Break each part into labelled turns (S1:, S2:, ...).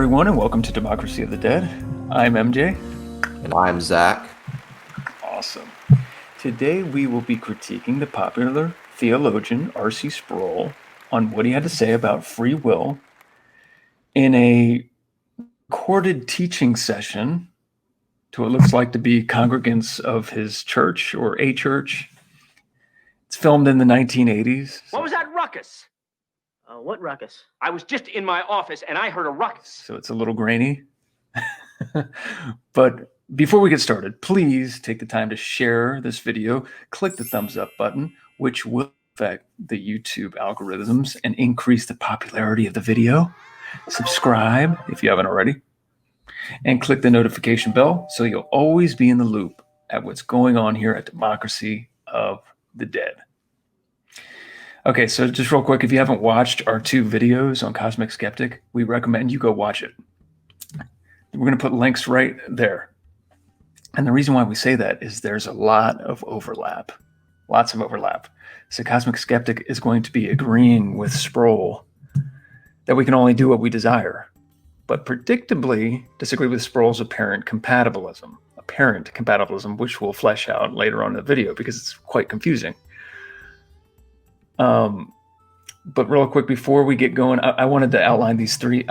S1: everyone, and welcome to Democracy of the Dead. I'm MJ.
S2: And I'm Zack.
S1: Awesome. Today we will be critiquing the popular theologian R.C. Sproul on what he had to say about free will in a recorded teaching session to what looks like to be congregants of his church or a church. It's filmed in the 1980s.
S3: What was that ruckus?
S4: What ruckus?
S3: I was just in my office and I heard a ruckus.
S1: So it's a little grainy. But before we get started, please take the time to share this video, click the thumbs up button, which will affect the YouTube algorithms and increase the popularity of the video. Subscribe if you haven't already, and click the notification bell so you'll always be in the loop at what's going on here at Democracy of the Dead. Okay, so just real quick, if you haven't watched our 2 videos on Cosmic Skeptic, we recommend you go watch it. We're going to put links right there. And the reason why we say that is there's a lot of overlap. Lots of overlap. So Cosmic Skeptic is going to be agreeing with Sproul that we can only do what we desire, but predictably disagree with Sproul's apparent compatibilism, which we'll flesh out later on in the video because it's quite confusing. But real quick, before we get going, I wanted to outline these 3.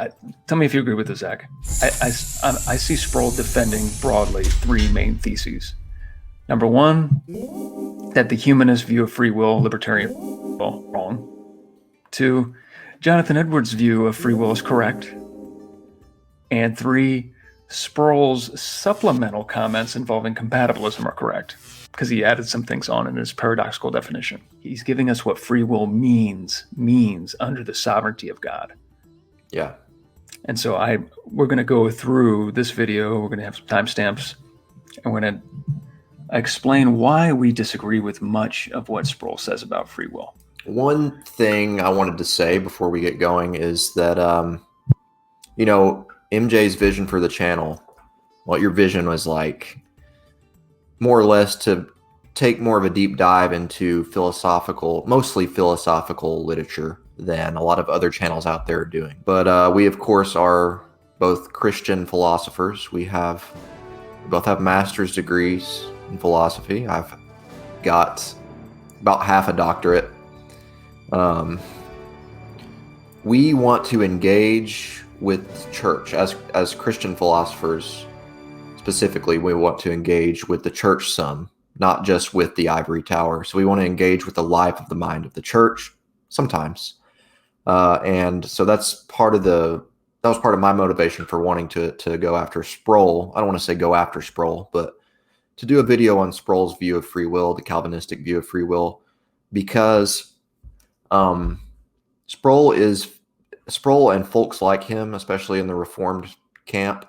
S1: Tell me if you agree with this, Zach. I see Sproul defending broadly 3 main theses. Number 1, that the humanist view of free will, libertarian, wrong. 2, Jonathan Edwards' view of free will is correct. And 3, Sproul's supplemental comments involving compatibilism are correct, because he added some things on in his paradoxical definition. He's giving us what free will means under the sovereignty of God.
S2: Yeah.
S1: And so we're going to go through this video. We're going to have some timestamps, and we're going to explain why we disagree with much of what Sproul says about free will.
S2: One thing I wanted to say before we get going is that, MJ's vision for the channel, what your vision was like, more or less to take more of a deep dive into mostly philosophical literature than a lot of other channels out there are doing. But we, of course, are both Christian philosophers. We both have master's degrees in philosophy. I've got about half a doctorate. We want to engage with church as Christian philosophers. Specifically, we want to engage with the church some, not just with the ivory tower. So we want to engage with the life of the mind of the church sometimes. And so that was part of my motivation for wanting to go after Sproul. I don't want to say go after Sproul, but to do a video on Sproul's view of free will, the Calvinistic view of free will, because Sproul and folks like him, especially in the Reformed camp,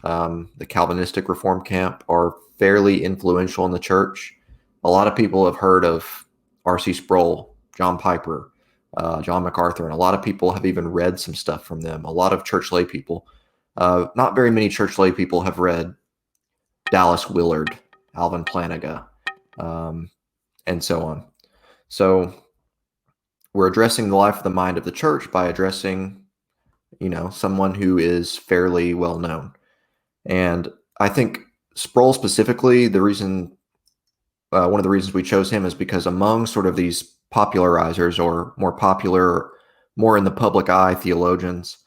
S2: the Calvinistic Reformed camp, are fairly influential in the church. A lot of people have heard of R.C. Sproul, John Piper, John MacArthur, and a lot of people have even read some stuff from them. A lot of church lay people. Not very many church lay people have read Dallas Willard, Alvin Plantinga, and so on. So we're addressing the life of the mind of the church by addressing, someone who is fairly well known. And I think Sproul specifically, one of the reasons we chose him is because among sort of these popularizers or more popular, more in the public eye theologians,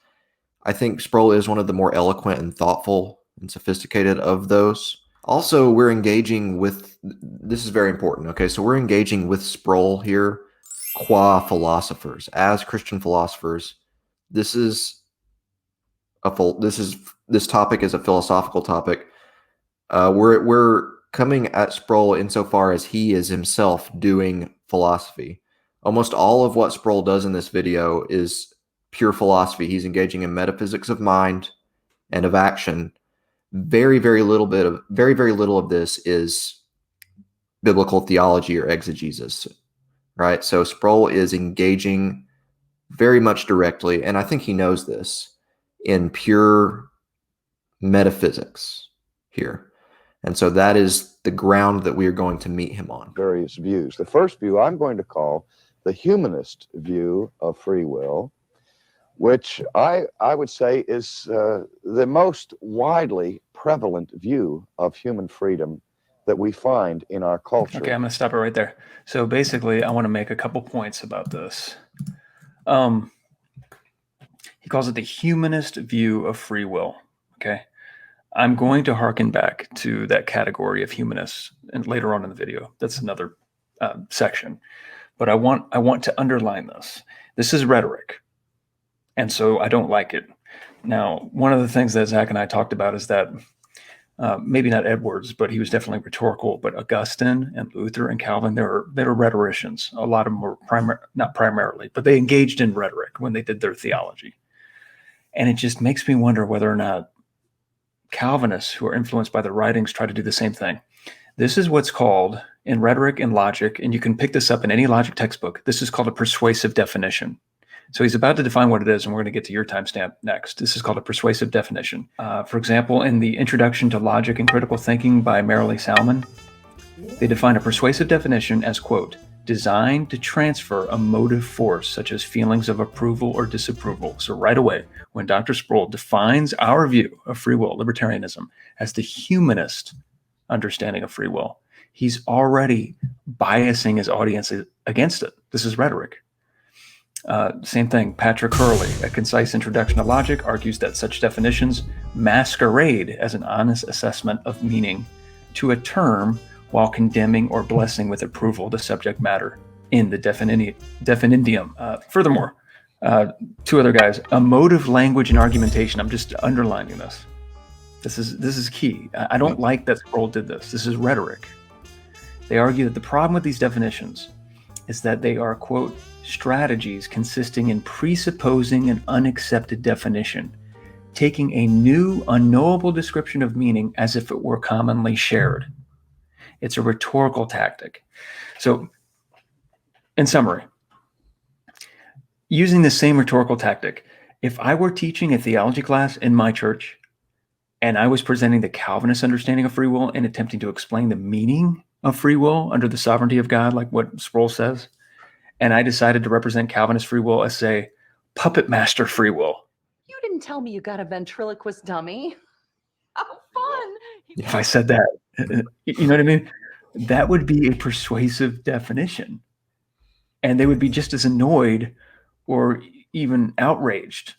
S2: I think Sproul is one of the more eloquent and thoughtful and sophisticated of those. Also, we're engaging with, this is very important, okay? So we're engaging with Sproul here qua philosophers. As Christian philosophers, this topic is a philosophical topic. We're coming at Sproul insofar as he is himself doing philosophy. Almost all of what Sproul does in this video is pure philosophy. He's engaging in metaphysics of mind and of action. Very, very little of this is biblical theology or exegesis, right? So Sproul is engaging very much directly, and I think he knows this, in pure metaphysics here. And so that is the ground that we are going to meet him on.
S5: Various views. The first view I'm going to call the humanist view of free will. which I would say is the most widely prevalent view of human freedom that we find in our culture.
S1: Okay, I'm going to stop it right there. So basically, I want to make a couple points about this. He calls it the humanist view of free will. Okay. I'm going to harken back to that category of humanists and later on in the video. That's another section. But I want to underline this. This is rhetoric. And so I don't like it. Now, one of the things that Zack and I talked about is that maybe not Edwards, but he was definitely rhetorical. But Augustine and Luther and Calvin, they were rhetoricians. A lot of them were not primarily, but they engaged in rhetoric when they did their theology. And it just makes me wonder whether or not Calvinists who are influenced by their writings try to do the same thing. This is what's called in rhetoric and logic, and you can pick this up in any logic textbook. This is called a persuasive definition. So he's about to define what it is, and we're going to get to your timestamp next. This is called a persuasive definition. For example, in the Introduction to Logic and Critical Thinking by Marilee Salmon, they define a persuasive definition as, quote, designed to transfer a motive force such as feelings of approval or disapproval. So right away, when Dr. Sproul defines our view of free will, libertarianism, as the humanist understanding of free will, he's already biasing his audience against it. This is rhetoric. Same thing, Patrick Hurley, A Concise Introduction to Logic, argues that such definitions masquerade as an honest assessment of meaning to a term while condemning or blessing with approval the subject matter in the definidium. Furthermore, two other guys, emotive language and argumentation. I'm just underlining this. This is key. I don't like that Sproul did this. This is rhetoric. They argue that the problem with these definitions is that they are, quote, strategies consisting in presupposing an unaccepted definition, taking a new, unknowable description of meaning as if it were commonly shared. It's a rhetorical tactic. So, in summary, using the same rhetorical tactic, if I were teaching a theology class in my church and I was presenting the Calvinist understanding of free will and attempting to explain the meaning of free will under the sovereignty of God, like what Sproul says, and I decided to represent Calvinist free will as, say, puppet master free will.
S6: You didn't tell me you got a ventriloquist dummy. How fun.
S1: If I said that, you know what I mean? That would be a persuasive definition. And they would be just as annoyed or even outraged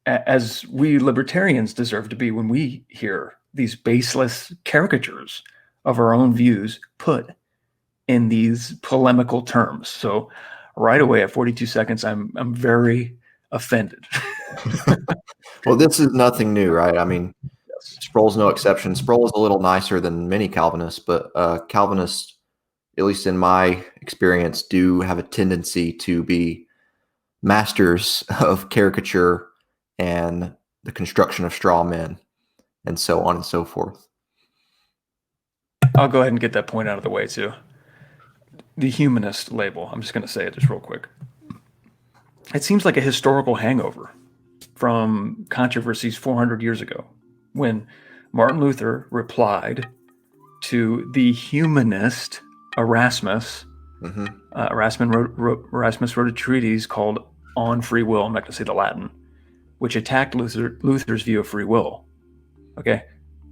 S1: as we libertarians deserve to be when we hear these baseless caricatures of our own views put in these polemical terms. So right away at 42 seconds, I'm very offended.
S2: Well, this is nothing new, right? I mean, Sproul's no exception. Sproul is a little nicer than many Calvinists, but Calvinists, at least in my experience, do have a tendency to be masters of caricature and the construction of straw men and so on and so forth.
S1: I'll go ahead and get that point out of the way too. The humanist label, I'm just going to say it just real quick. It seems like a historical hangover from controversies 400 years ago when Martin Luther replied to the humanist Erasmus. Erasmus wrote a treatise called On Free Will. I'm not going to say the Latin, which attacked Luther's view of free will. Okay.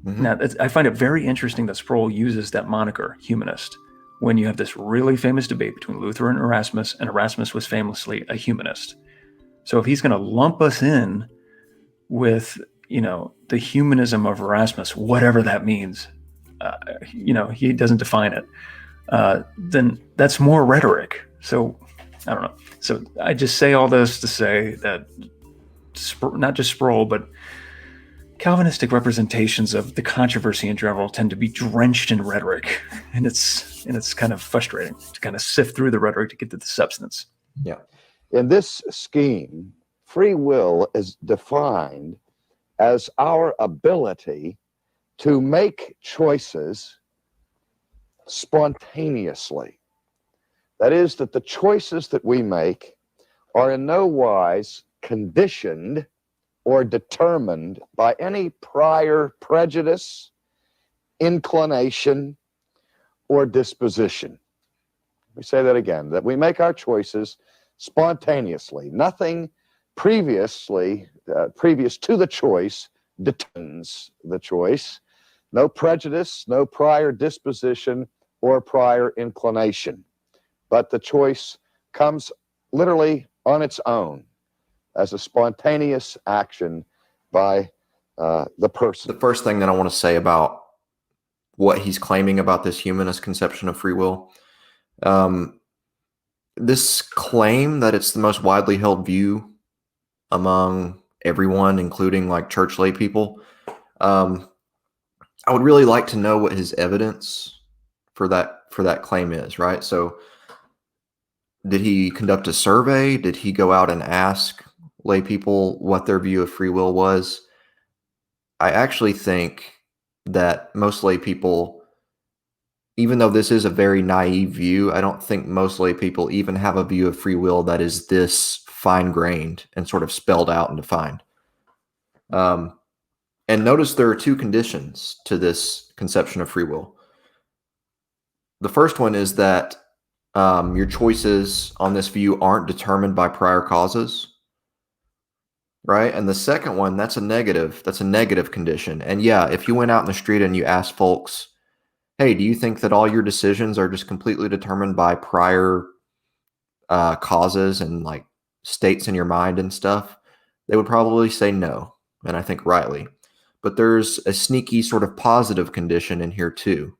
S1: Now, I find it very interesting that Sproul uses that moniker, humanist, when you have this really famous debate between Luther and Erasmus was famously a humanist. So if he's going to lump us in with, the humanism of Erasmus, whatever that means, he doesn't define it, then that's more rhetoric. So I don't know. So I just say all this to say that not just Sproul, but Calvinistic representations of the controversy in general tend to be drenched in rhetoric, and it's kind of frustrating to kind of sift through the rhetoric to get to the substance.
S5: Yeah. In this scheme, free will is defined as our ability to make choices spontaneously. That is, that the choices that we make are in no wise conditioned or determined by any prior prejudice, inclination, or disposition. We say that again, that we make our choices spontaneously. Nothing previous to the choice determines the choice. No prejudice, no prior disposition or prior inclination. But the choice comes literally on its own as a spontaneous action by the person.
S2: The first thing that I want to say about what he's claiming about this humanist conception of free will, this claim that it's the most widely held view among everyone, including like church lay people, I would really like to know what his evidence for that claim is, right? So did he conduct a survey? Did he go out and ask lay people what their view of free will was? I actually think that most lay people, even though this is a very naive view, I don't think most lay people even have a view of free will that is this fine-grained and sort of spelled out and defined. And notice there are two conditions to this conception of free will. The first one is that your choices on this view aren't determined by prior causes, right? And the second one, that's a negative condition. And yeah, if you went out in the street and you asked folks, hey, do you think that all your decisions are just completely determined by prior causes and like states in your mind and stuff? They would probably say no, and I think rightly. But there's a sneaky sort of positive condition in here too,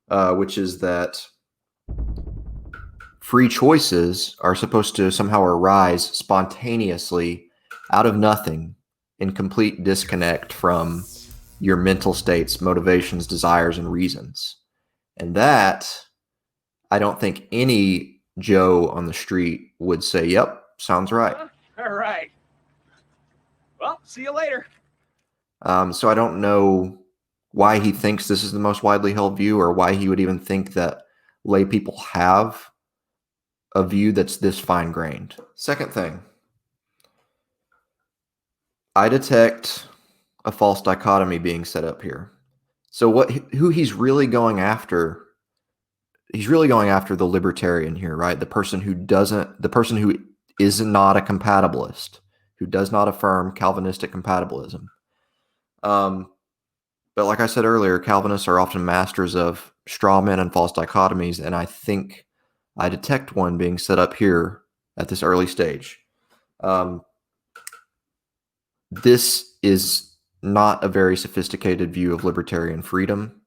S2: which is that free choices are supposed to somehow arise spontaneously out of nothing in complete disconnect from your mental states, motivations, desires, and reasons. And that, I don't think any Joe on the street would say, yep, sounds right.
S3: All right. Well, see you later.
S2: So I don't know why he thinks this is the most widely held view, or why he would even think that lay people have a view that's this fine-grained. Second thing, I detect a false dichotomy being set up here. So who he's really going after, he's really going after the libertarian here, right? The person who is not a compatibilist, who does not affirm Calvinistic compatibilism. But like I said earlier, Calvinists are often masters of straw men and false dichotomies, and I think I detect one being set up here at this early stage. This is not a very sophisticated view of libertarian freedom,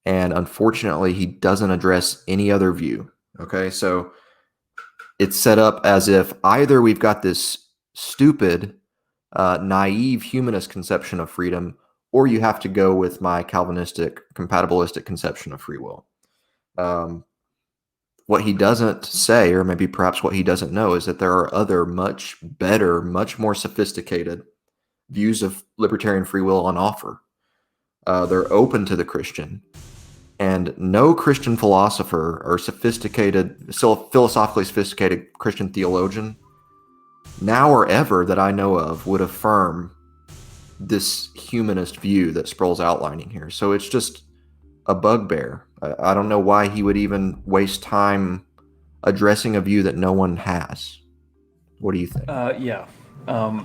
S2: and unfortunately, he doesn't address any other view. Okay, so it's set up as if either we've got this stupid, naive humanist conception of freedom, or you have to go with my Calvinistic, compatibilistic conception of free will. What he doesn't say, or maybe perhaps what he doesn't know, is that there are other much better, much more sophisticated views of libertarian free will on offer. They're open to the Christian. And no Christian philosopher or philosophically sophisticated Christian theologian, now or ever that I know of, would affirm this humanist view that Sproul's outlining here. So it's just a bugbear. I don't know why he would even waste time addressing a view that no one has. What do you think?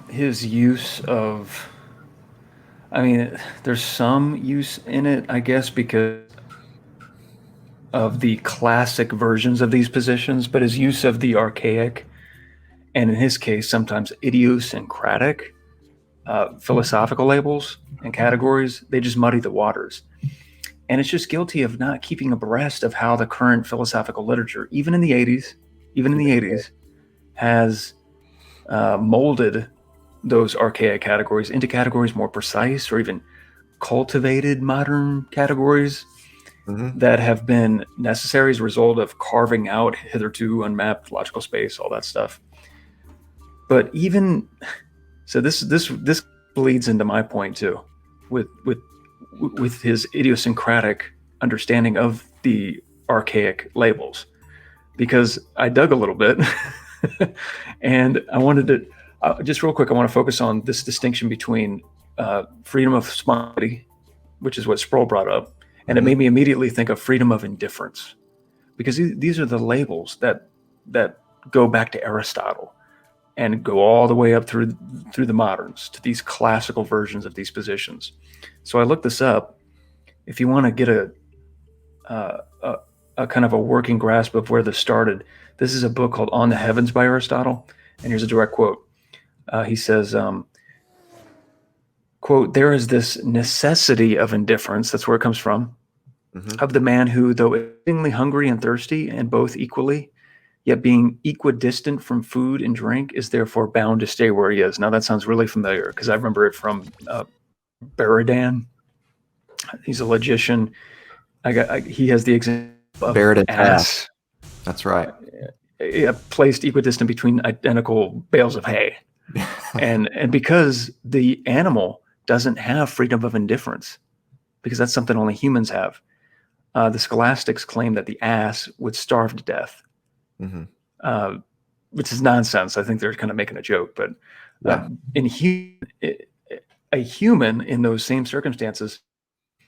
S1: His use of, there's some use in it, I guess, because of the classic versions of these positions, but his use of the archaic, and in his case, sometimes idiosyncratic philosophical labels and categories, they just muddy the waters. And it's just guilty of not keeping abreast of how the current philosophical literature, even in the 80s, has molded those archaic categories into categories more precise, or even cultivated modern categories that have been necessary as a result of carving out hitherto unmapped logical space, all that stuff. But even so, this bleeds into my point too, with his idiosyncratic understanding of the archaic labels, because I dug a little bit and I wanted to just real quick, I want to focus on this distinction between freedom of spontaneity, which is what Sproul brought up, and it made me immediately think of freedom of indifference, because these are the labels that go back to Aristotle. and go all the way up through the moderns to these classical versions of these positions. So I looked this up. If you want to get a kind of a working grasp of where this started, this is a book called On the Heavens by Aristotle, and here's a direct quote. He says, quote, "There is this necessity of indifference," that's where it comes from, "of the man who, though exceedingly hungry and thirsty, and both equally, yet being equidistant from food and drink, is therefore bound to stay where he is." Now that sounds really familiar because I remember it from Buridan. He's a logician. He has the example of
S2: Buridan
S1: ass.
S2: That's right.
S1: Placed equidistant between identical bales of hay. and because the animal doesn't have freedom of indifference, because that's something only humans have, the scholastics claim that the ass would starve to death, which is nonsense. I think they're kind of making a joke, but a human in those same circumstances,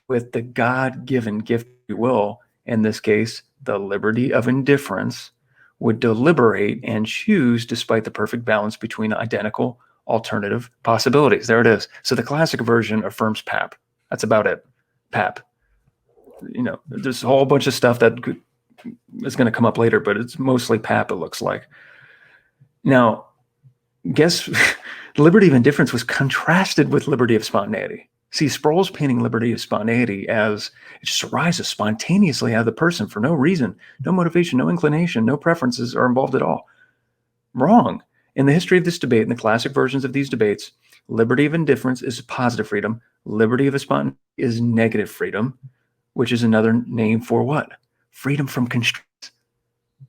S1: with the God-given gift of free will, in this case, the liberty of indifference, would deliberate and choose despite the perfect balance between identical alternative possibilities. There it is. So the classic version affirms Pap. That's about it. Pap. There's a whole bunch of stuff that is going to come up later, but it's mostly Pap, it looks like. Now, guess liberty of indifference was contrasted with liberty of spontaneity. See, Sproul's painting liberty of spontaneity as it just arises spontaneously out of the person for no reason, no motivation, no inclination, no preferences are involved at all. Wrong. In the history of this debate, in the classic versions of these debates, liberty of indifference is positive freedom. Liberty of spontaneity is negative freedom, which is another name for what? Freedom from constraints.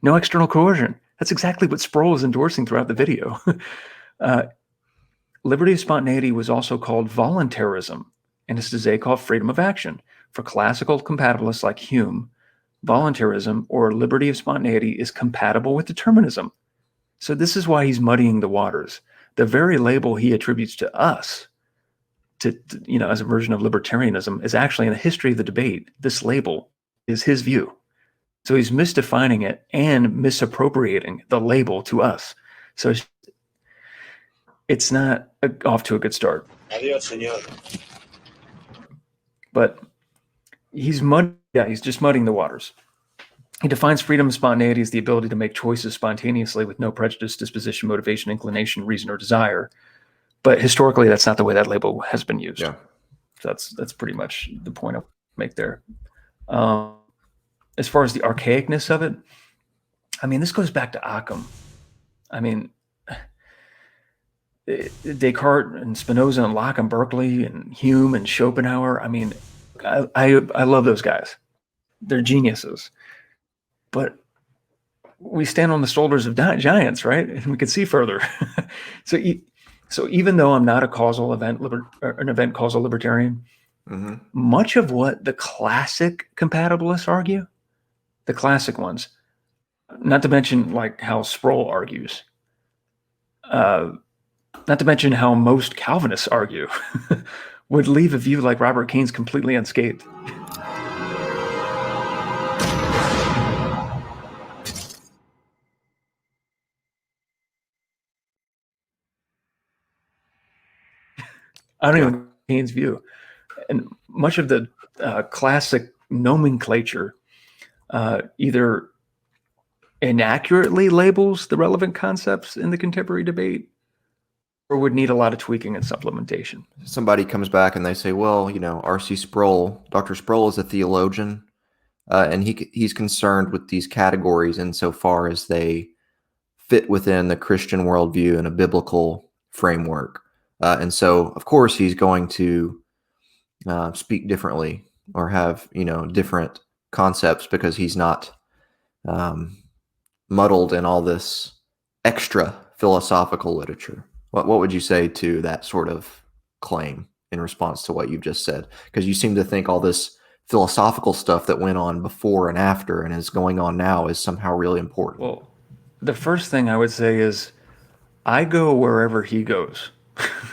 S1: No external coercion. That's exactly what Sproul is endorsing throughout the video. Liberty of spontaneity was also called voluntarism, and is today called freedom of action. For classical compatibilists like Hume, voluntarism or liberty of spontaneity is compatible with determinism. So this is why he's muddying the waters. The very label he attributes to us, as a version of libertarianism, is actually in the history of the debate. This label is his view. So he's misdefining it and misappropriating the label to us. So it's not off to a good start.
S3: Adios, señor.
S1: But he's just muddying the waters. He defines freedom and spontaneity as the ability to make choices spontaneously with no prejudice, disposition, motivation, inclination, reason, or desire. But historically, that's not the way that label has been used.
S2: Yeah.
S1: So that's pretty much the point I make there. As far as the archaicness of it, I mean, this goes back to Occam. I mean, Descartes and Spinoza and Locke and Berkeley and Hume and Schopenhauer. I mean, I love those guys. They're geniuses. But we stand on the shoulders of giants, right? And we can see further. So even though I'm not an event causal libertarian, much of what the classic compatibilists argue, the classic ones, not to mention like how Sproul argues, not to mention how most Calvinists argue, would leave a view like Robert Keynes completely unscathed. I don't even Keynes' view. And much of the classic nomenclature either inaccurately labels the relevant concepts in the contemporary debate, or would need a lot of tweaking and supplementation.
S2: Somebody comes back and they say, well, R.C. Sproul, Dr. Sproul is a theologian, and he's concerned with these categories insofar as they fit within the Christian worldview and a biblical framework. And so, of course, he's going to speak differently or have, different concepts because he's not muddled in all this extra philosophical literature. What would you say to that sort of claim in response to what you've just said? Because you seem to think all this philosophical stuff that went on before and after and is going on now is somehow really important.
S1: Well, the first thing I would say is I go wherever he goes.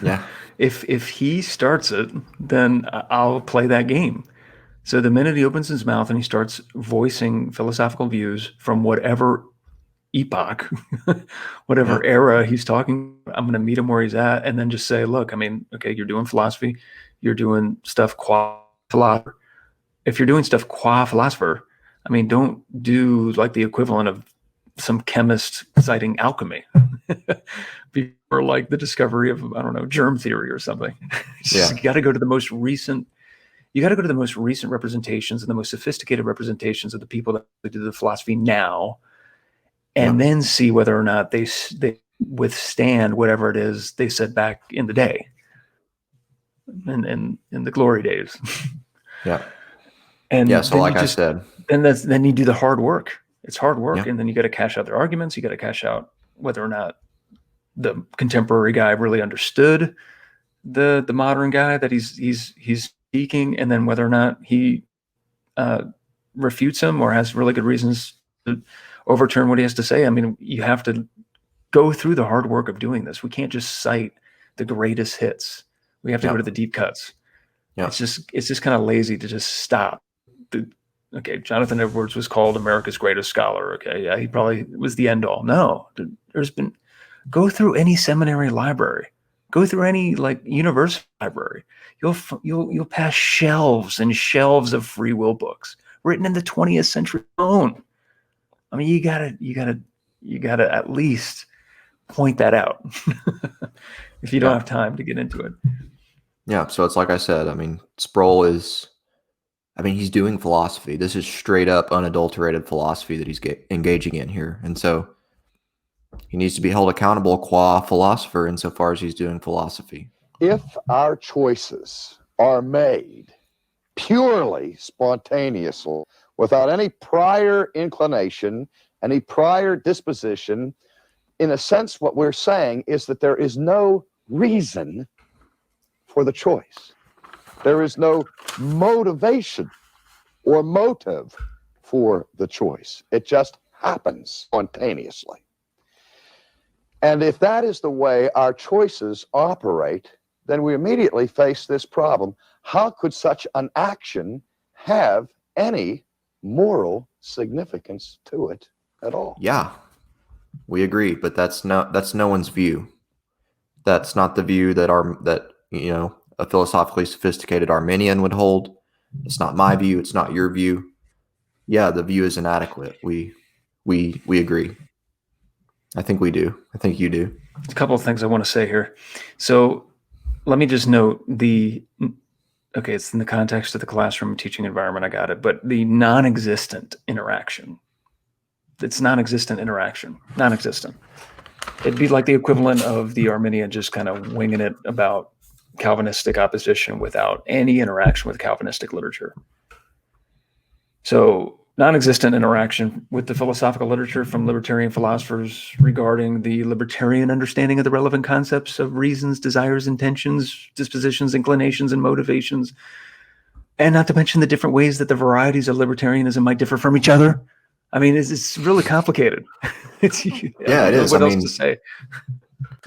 S2: Yeah.
S1: If he starts it, then I'll play that game. So the minute he opens his mouth and he starts voicing philosophical views from whatever epoch, whatever era he's talking. I'm going to meet him where he's at, and then just say, look, I mean, okay, you're doing philosophy, you're doing stuff qua philosopher. If you're doing stuff qua philosopher, I mean, don't do like the equivalent of some chemist citing alchemy or like the discovery of, I don't know, germ theory or something. You got to go to the most recent. You got to go to the most recent representations and the most sophisticated representations of the people that do the philosophy now, and then see whether or not they withstand whatever it is they said back in the day, and in the glory days.
S2: Yeah.
S1: And
S2: so like I said,
S1: then you do the hard work. It's hard work, and then you got to cash out their arguments. You got to cash out whether or not the contemporary guy really understood the modern guy that he's speaking, and then whether or not he refutes him or has really good reasons to overturn what he has to say. I mean, you have to go through the hard work of doing this. We can't just cite the greatest hits. We have to go to the deep cuts. It's just kind of lazy to just stop. Okay, Jonathan Edwards was called America's greatest scholar. Okay, yeah, he probably was the end all. No, go through any seminary library, go through any like university library. You'll pass shelves and shelves of free will books written in the 20th century alone. I mean, you gotta at least point that out if you don't have time to get into it.
S2: Yeah, so it's like I said. I mean, Sproul he's doing philosophy. This is straight up unadulterated philosophy that he's engaging in here. And so he needs to be held accountable qua philosopher insofar as he's doing philosophy.
S5: If our choices are made purely spontaneously, without any prior inclination, any prior disposition, in a sense, what we're saying is that there is no reason for the choice. There is no motivation or motive for the choice. It just happens spontaneously. And if that is the way our choices operate, then we immediately face this problem. How could such an action have any moral significance to it at all?
S2: Yeah, we agree, but that's no one's view. That's not the view that a philosophically sophisticated Arminian would hold. It's not my view. It's not your view. Yeah, the view is inadequate. We agree. I think we do. I think you do.
S1: A couple of things I want to say here. So let me just note it's in the context of the classroom teaching environment. I got it. But the non-existent interaction. It's non-existent interaction. Non-existent. It'd be like the equivalent of the Arminian just kind of winging it about Calvinistic opposition without any interaction with Calvinistic literature. So non-existent interaction with the philosophical literature from libertarian philosophers regarding the libertarian understanding of the relevant concepts of reasons, desires, intentions, dispositions, inclinations, and motivations, and not to mention the different ways that the varieties of libertarianism might differ from each other. I mean, it's really complicated.
S2: It is.
S1: What else to say?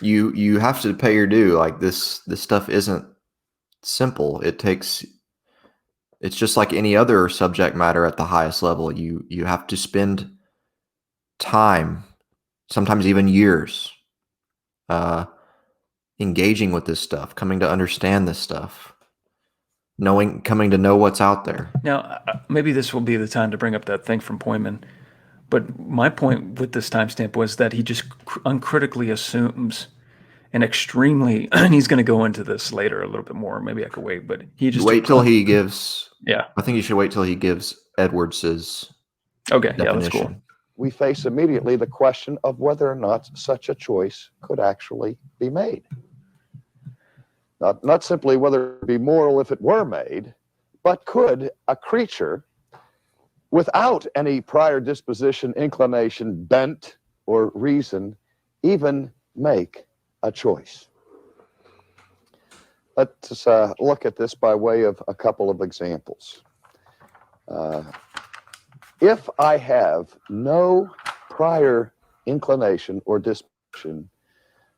S2: You have to pay your due. Like this stuff isn't simple. It's just like any other subject matter at the highest level. You have to spend time, sometimes even years, engaging with this stuff, coming to understand this stuff, coming to know what's out there.
S1: Now, maybe this will be the time to bring up that thing from Poyman. But my point with this timestamp was that he just uncritically assumes an extremely, and he's going to go into this later a little bit more. Maybe I could wait, but he just
S2: wait till he gives.
S1: Yeah,
S2: I think you should wait till he gives Edwards's.
S1: Okay,
S2: definition.
S1: Yeah, that's cool.
S5: We face immediately the question of whether or not such a choice could actually be made. Not simply whether it be moral if it were made, but could a creature without any prior disposition, inclination, bent, or reason even make a choice? Let's look at this by way of a couple of examples. If I have no prior inclination or disposition,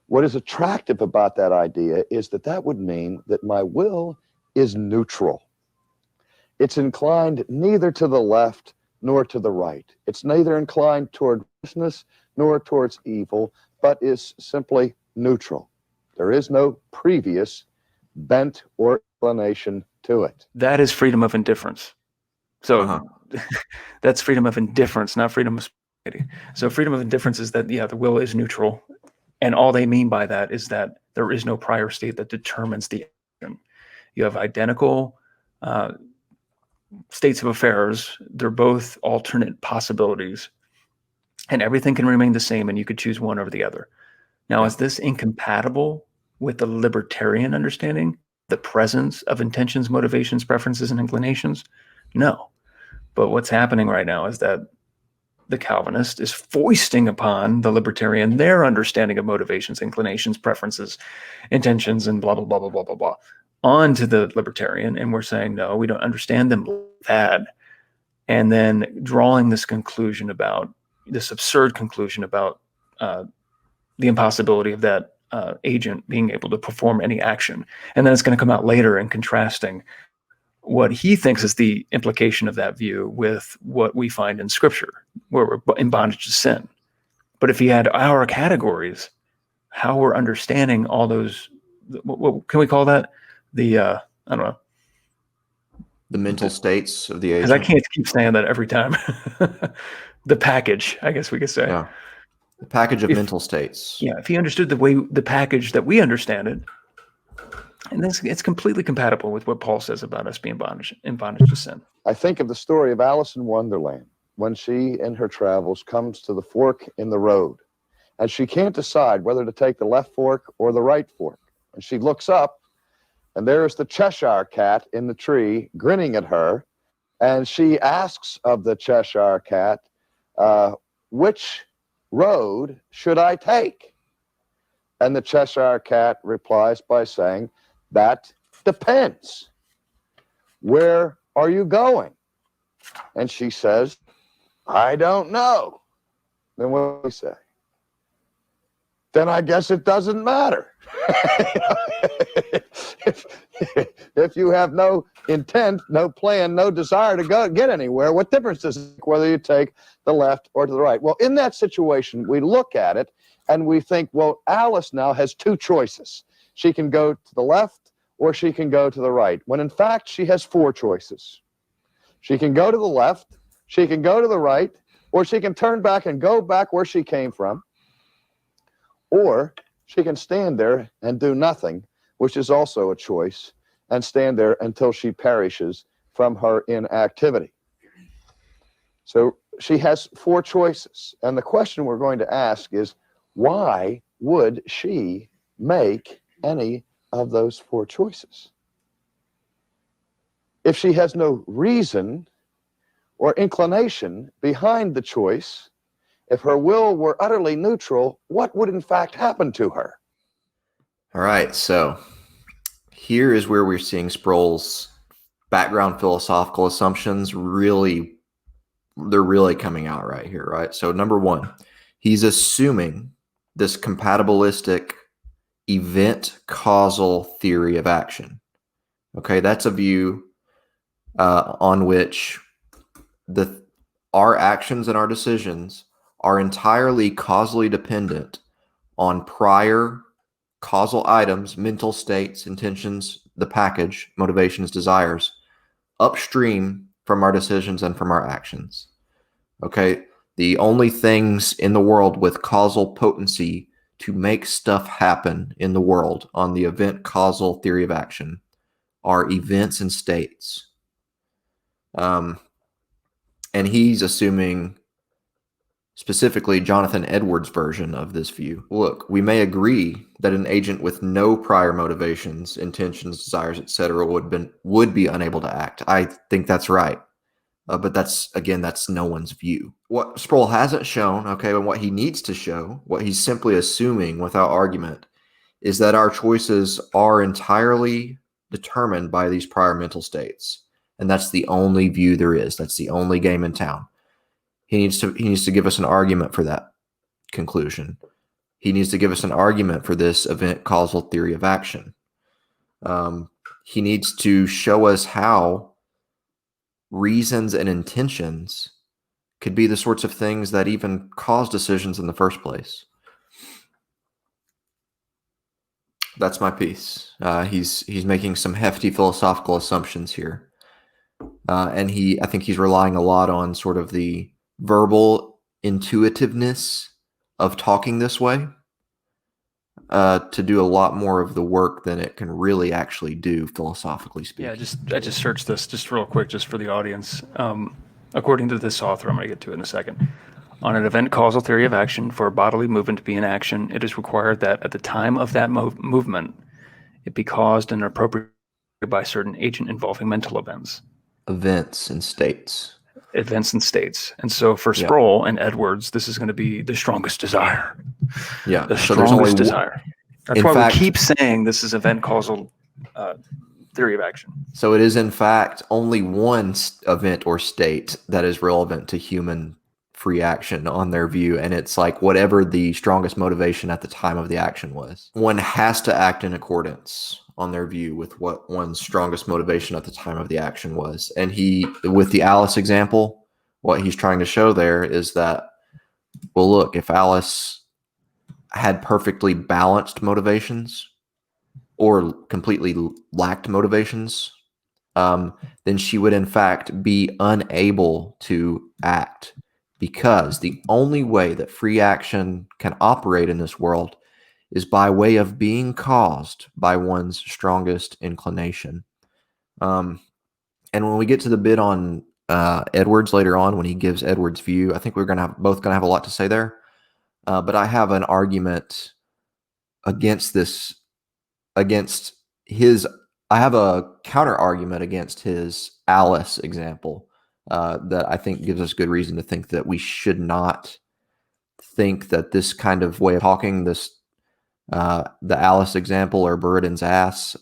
S5: what is attractive about that idea is that would mean that my will is neutral. It's inclined neither to the left nor to the right. It's neither inclined toward righteousness nor towards evil, but is simply neutral. There is no previous bent or inclination to it.
S1: That is freedom of indifference. So
S2: Uh-huh.
S1: that's freedom of indifference, not freedom of spontaneity. So freedom of indifference is that, yeah, the will is neutral. And all they mean by that is that there is no prior state that determines the action. You have identical states of affairs. They're both alternate possibilities. And everything can remain the same, and you could choose one over the other. Now, is this incompatible with the libertarian understanding, the presence of intentions, motivations, preferences, and inclinations? No. But what's happening right now is that the Calvinist is foisting upon the libertarian their understanding of motivations, inclinations, preferences, intentions, and blah, blah, blah, blah, blah, blah, blah, onto the libertarian. And we're saying, no, we don't understand them bad. And then drawing this conclusion about, this absurd conclusion about the impossibility of that agent being able to perform any action. And then it's going to come out later and contrasting what he thinks is the implication of that view with what we find in Scripture, where we're in bondage to sin. But if he had our categories, how we're understanding all those, what can we call that? The, I don't know.
S2: The mental states of the
S1: Because I
S2: agent.
S1: can't keep saying that every time. The package, I guess we could say.
S2: Yeah. The package of mental states.
S1: Yeah, if he understood the package that we understand it, and it's completely compatible with what Paul says about us being in bondage to sin.
S5: I think of the story of Alice in Wonderland, when she, in her travels, comes to the fork in the road, and she can't decide whether to take the left fork or the right fork. And she looks up, and there's the Cheshire cat in the tree grinning at her, and she asks of the Cheshire cat, which road should I take? And the Cheshire cat replies by saying, that depends. Where are you going? And she says, I don't know. Then what do we say? Then I guess it doesn't matter. If you have no intent, no plan, no desire to go get anywhere, what difference does it make whether you take the left or to the right? Well, in that situation, we look at it and we think, well, Alice now has two choices. She can go to the left or she can go to the right, when in fact she has four choices. She can go to the left, she can go to the right, or she can turn back and go back where she came from, or she can stand there and do nothing, which is also a choice, and stand there until she perishes from her inactivity. So she has four choices. And the question we're going to ask is, why would she make any of those four choices? If she has no reason or inclination behind the choice, if her will were utterly neutral, what would in fact happen to her?
S2: All right, so here is where we're seeing Sproul's background philosophical assumptions they're really coming out right here, right? So number one, he's assuming this compatibilistic event causal theory of action. Okay, that's a view on which our actions and our decisions are entirely causally dependent on prior causal items, mental states, intentions, the package, motivations, desires, upstream from our decisions and from our actions. Okay, the only things in the world with causal potency to make stuff happen in the world on the event causal theory of action are events and states. And he's assuming specifically Jonathan Edwards' version of this view. Look, we may agree that an agent with no prior motivations, intentions, desires, etc. would be unable to act. I think that's right. But that's no one's view. What Sproul hasn't shown, okay, and what he needs to show, what he's simply assuming without argument, is that our choices are entirely determined by these prior mental states. And that's the only view there is. That's the only game in town. He needs to give us an argument for that conclusion. He needs to give us an argument for this event causal theory of action. He needs to show us how reasons and intentions could be the sorts of things that even cause decisions in the first place. That's my piece. He's making some hefty philosophical assumptions here. And I think he's relying a lot on sort of the verbal intuitiveness of talking this way to do a lot more of the work than it can really actually do, philosophically speaking.
S1: Yeah, I just searched this just real quick, just for the audience. According to this author, I'm going to get to it in a second. On an event causal theory of action, for a bodily movement to be in action, it is required that at the time of that movement, it be caused and appropriated by certain agent involving mental events.
S2: Events and states.
S1: Events and states. And so for Sproul and Edwards, this is going to be the strongest desire.
S2: Yeah.
S1: The
S2: So there's
S1: strongest
S2: only
S1: desire. That's why we keep saying this is event causal theory of action.
S2: So it is, in fact, only one event or state that is relevant to human free action on their view, and it's like whatever the strongest motivation at the time of the action was. One has to act in accordance, on their view, with what one's strongest motivation at the time of the action was. And with the Alice example, what he's trying to show there is that, well, look, if Alice had perfectly balanced motivations or completely lacked motivations, then she would in fact be unable to act, because the only way that free action can operate in this world is by way of being caused by one's strongest inclination. And when we get to the bit on Edwards later on, when he gives Edwards' view, I think we're both going to have a lot to say there. But I have an argument against this. I have a counter argument against his Alice example that I think gives us good reason to think that we should not think that this kind of way of talking, the Alice example or Buridan's ass,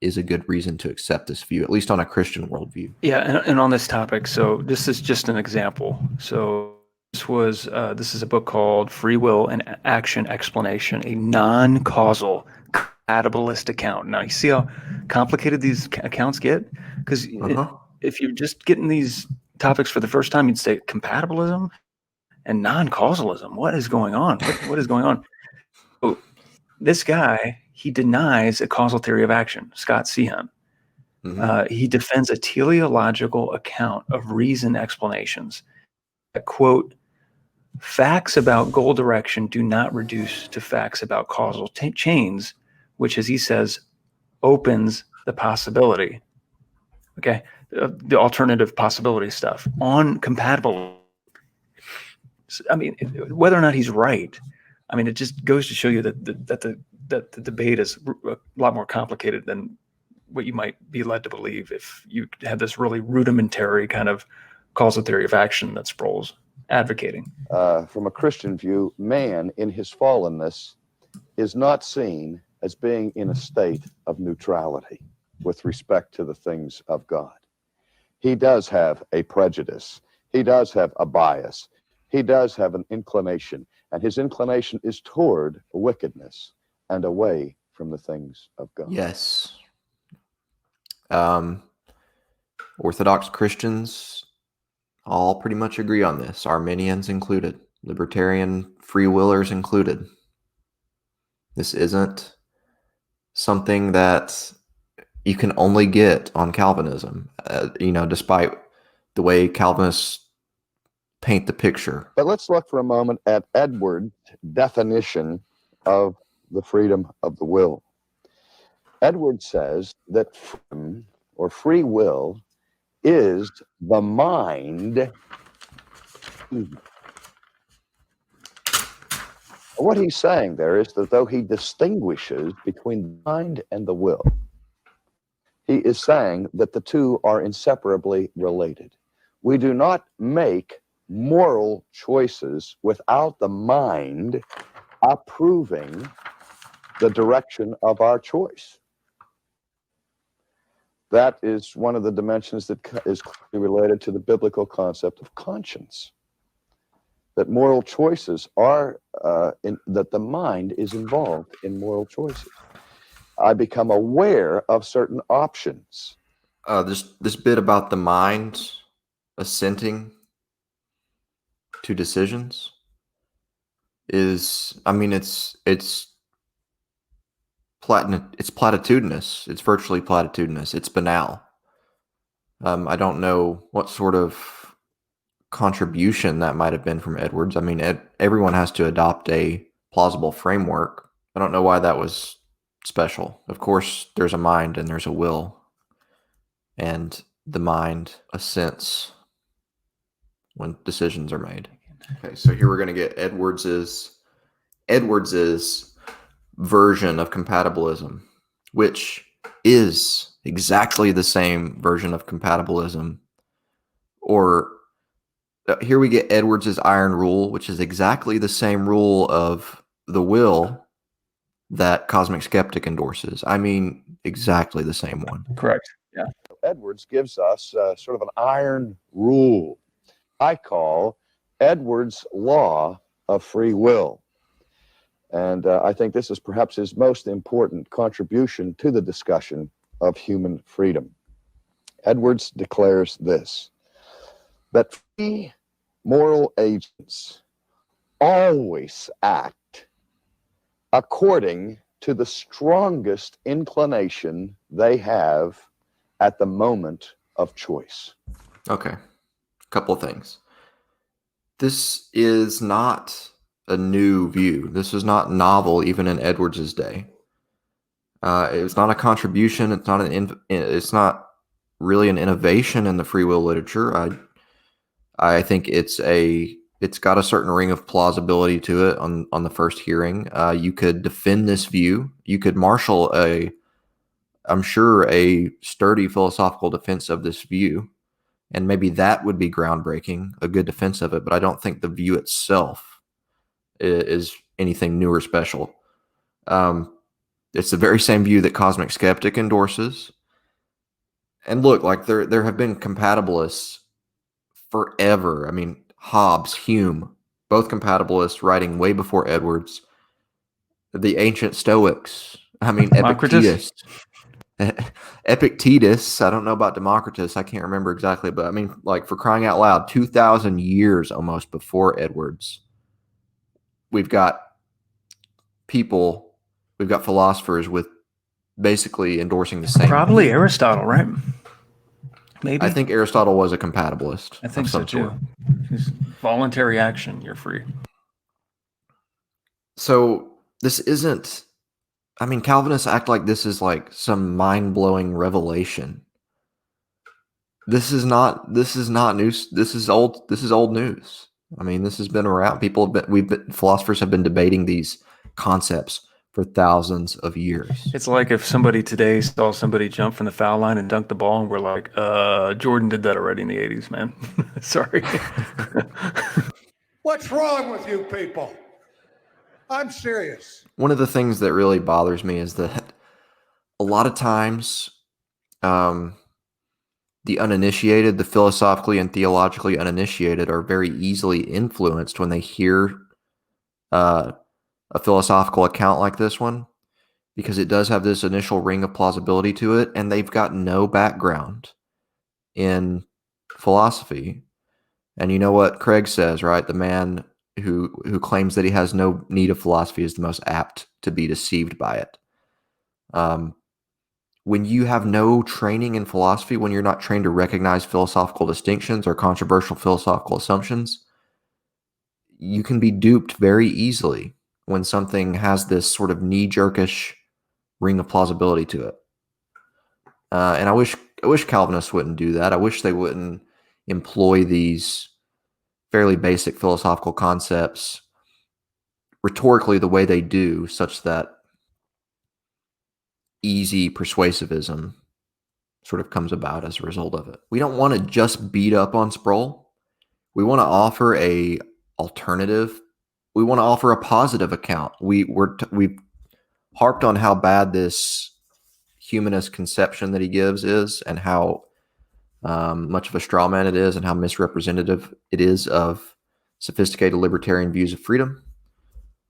S2: is a good reason to accept this view, at least on a Christian worldview.
S1: Yeah, and on this topic, so this is just an example. So this is a book called Free Will and Action Explanation, a non-causal compatibilist account. Now, you see how complicated these accounts get? Because if you're just getting these topics for the first time, you'd say compatibilism and non-causalism. What is going on? What is going on? So this guy, he denies a causal theory of action, Scott Sehan. He defends a teleological account of reason explanations that, quote, facts about goal direction do not reduce to facts about causal chains, which, as he says, opens the possibility, the alternative possibility stuff on compatible. I mean, whether or not he's right, I mean, it just goes to show you that the debate is a lot more complicated than what you might be led to believe if you had this really rudimentary kind of causal theory of action that Sproul's advocating.
S5: From a Christian view, man in his fallenness is not seen as being in a state of neutrality with respect to the things of God. He does have a prejudice. He does have a bias. He does have an inclination, and his inclination is toward wickedness and away from the things of God.
S2: Yes. Orthodox Christians all pretty much agree on this, Arminians included, libertarian free willers included. This isn't something that you can only get on Calvinism, despite the way Calvinists paint the picture.
S5: But let's look for a moment at Edwards' definition of the freedom of the will. Edwards says that freedom or free will is the mind. What he's saying there is that though he distinguishes between the mind and the will, he is saying that the two are inseparably related. We do not make moral choices without the mind approving the direction of our choice. That is one of the dimensions that is closely related to the biblical concept of conscience. That moral choices are, that the mind is involved in moral choices. I become aware of certain options.
S2: This bit about the mind assenting, to decisions is, I mean, it's platitudinous. It's virtually platitudinous. It's banal. I don't know what sort of contribution that might have been from Edwards. I mean, everyone has to adopt a plausible framework. I don't know why that was special. Of course, there's a mind and there's a will, and the mind assents when decisions are made. Okay, so here we're going to get Edwards's version of compatibilism, which is exactly the same version of compatibilism. Or here we get Edwards's iron rule, which is exactly the same rule of the will that Cosmic Skeptic endorses. I mean, exactly the same one.
S1: Correct. Yeah.
S5: Edwards gives us sort of an iron rule I call Edwards' law of free will. And I think this is perhaps his most important contribution to the discussion of human freedom. Edwards declares this, that free moral agents always act according to the strongest inclination they have at the moment of choice.
S2: Okay, a couple of things. This is not a new view. This is not novel even in Edwards's day. It's not a contribution. It's not really an innovation in the free will literature. I think it's got a certain ring of plausibility to it on the first hearing. You could defend this view. You could marshal I'm sure a sturdy philosophical defense of this view, and maybe that would be groundbreaking, a good defense of it. But I don't think the view itself is anything new or special. It's the very same view that Cosmic Skeptic endorses. And look, like there have been compatibilists forever. I mean, Hobbes, Hume, both compatibilists writing way before Edwards. The ancient Stoics. I mean, Epictetus. I don't know about Democritus. I can't remember exactly, but I mean, like, for crying out loud, 2,000 years almost before Edwards, we've got philosophers with basically endorsing the same.
S1: Probably Aristotle, right? Maybe.
S2: I think Aristotle was a compatibilist.
S1: I think so too. Voluntary action, you're free.
S2: So this isn't, I mean, Calvinists act like this is like some mind-blowing revelation. This is not news. This is old news. I mean, this has been around. Philosophers have been debating these concepts for thousands of years.
S1: It's like if somebody today saw somebody jump from the foul line and dunk the ball, and we're like, Jordan did that already in the 80s, man. Sorry.
S7: What's wrong with you people? I'm serious.
S2: One of the things that really bothers me is that a lot of times the uninitiated, the philosophically and theologically uninitiated, are very easily influenced when they hear a philosophical account like this one, because it does have this initial ring of plausibility to it, and they've got no background in philosophy. And you know what Craig says, right? The man who claims that he has no need of philosophy is the most apt to be deceived by it. When you have no training in philosophy, when you're not trained to recognize philosophical distinctions or controversial philosophical assumptions, you can be duped very easily when something has this sort of knee-jerkish ring of plausibility to it. And I wish Calvinists wouldn't do that. I wish they wouldn't employ these fairly basic philosophical concepts rhetorically the way they do, such that easy persuasivism sort of comes about as a result of it. We don't want to just beat up on Sproul. We want to offer a alternative. We want to offer a positive account. We've harped on how bad this humanist conception that he gives is, and how much of a straw man it is, and how misrepresentative it is of sophisticated libertarian views of freedom.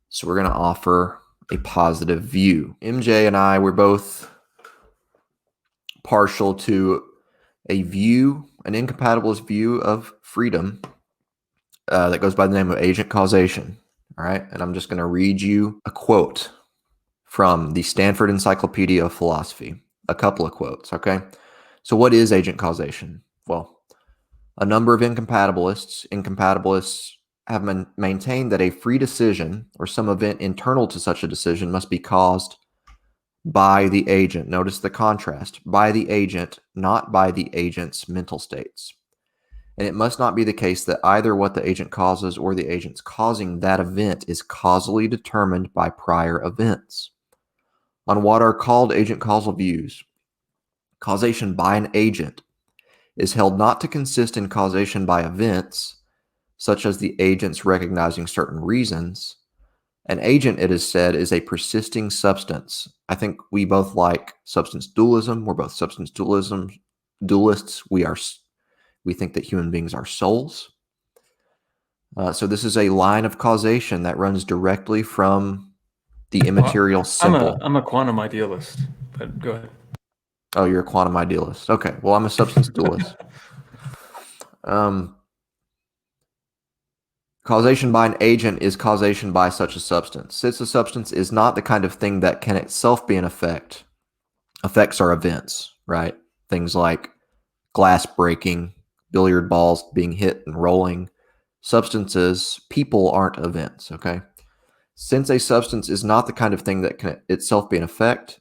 S2: So we're going to offer a positive view. MJ and I were both partial to an incompatibilist view of freedom that goes by the name of agent causation. All right. And I'm just going to read you a quote from the Stanford Encyclopedia of Philosophy. A couple of quotes. Okay. So what is agent causation? Well, a number of incompatibilists have maintained that a free decision or some event internal to such a decision must be caused by the agent. Notice the contrast. By the agent, not by the agent's mental states. And it must not be the case that either what the agent causes or the agent's causing that event is causally determined by prior events. On what are called agent causal views, causation by an agent is held not to consist in causation by events, such as the agent's recognizing certain reasons. An agent, it is said, is a persisting substance. I think we both like substance dualism. We're both substance dualists. We think that human beings are souls. So this is a line of causation that runs directly from the immaterial simple.
S1: I'm a quantum idealist, but go ahead.
S2: Oh, you're a quantum idealist. Okay. Well, I'm a substance dualist. Causation by an agent is causation by such a substance. Since a substance is not the kind of thing that can itself be an effect, effects are events, right? Things like glass breaking, billiard balls being hit and rolling. Substances, people aren't events, okay? Since a substance is not the kind of thing that can itself be an effect,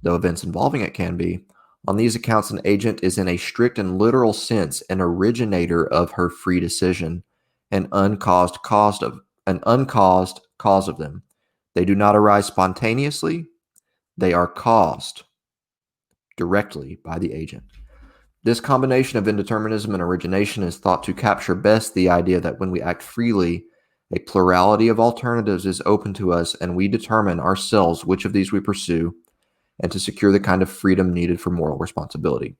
S2: though events involving it can be, on these accounts, an agent is in a strict and literal sense an originator of her free decision, an uncaused cause of them. They do not arise spontaneously. They are caused directly by the agent. This combination of indeterminism and origination is thought to capture best the idea that when we act freely, a plurality of alternatives is open to us, and we determine ourselves which of these we pursue, and to secure the kind of freedom needed for moral responsibility.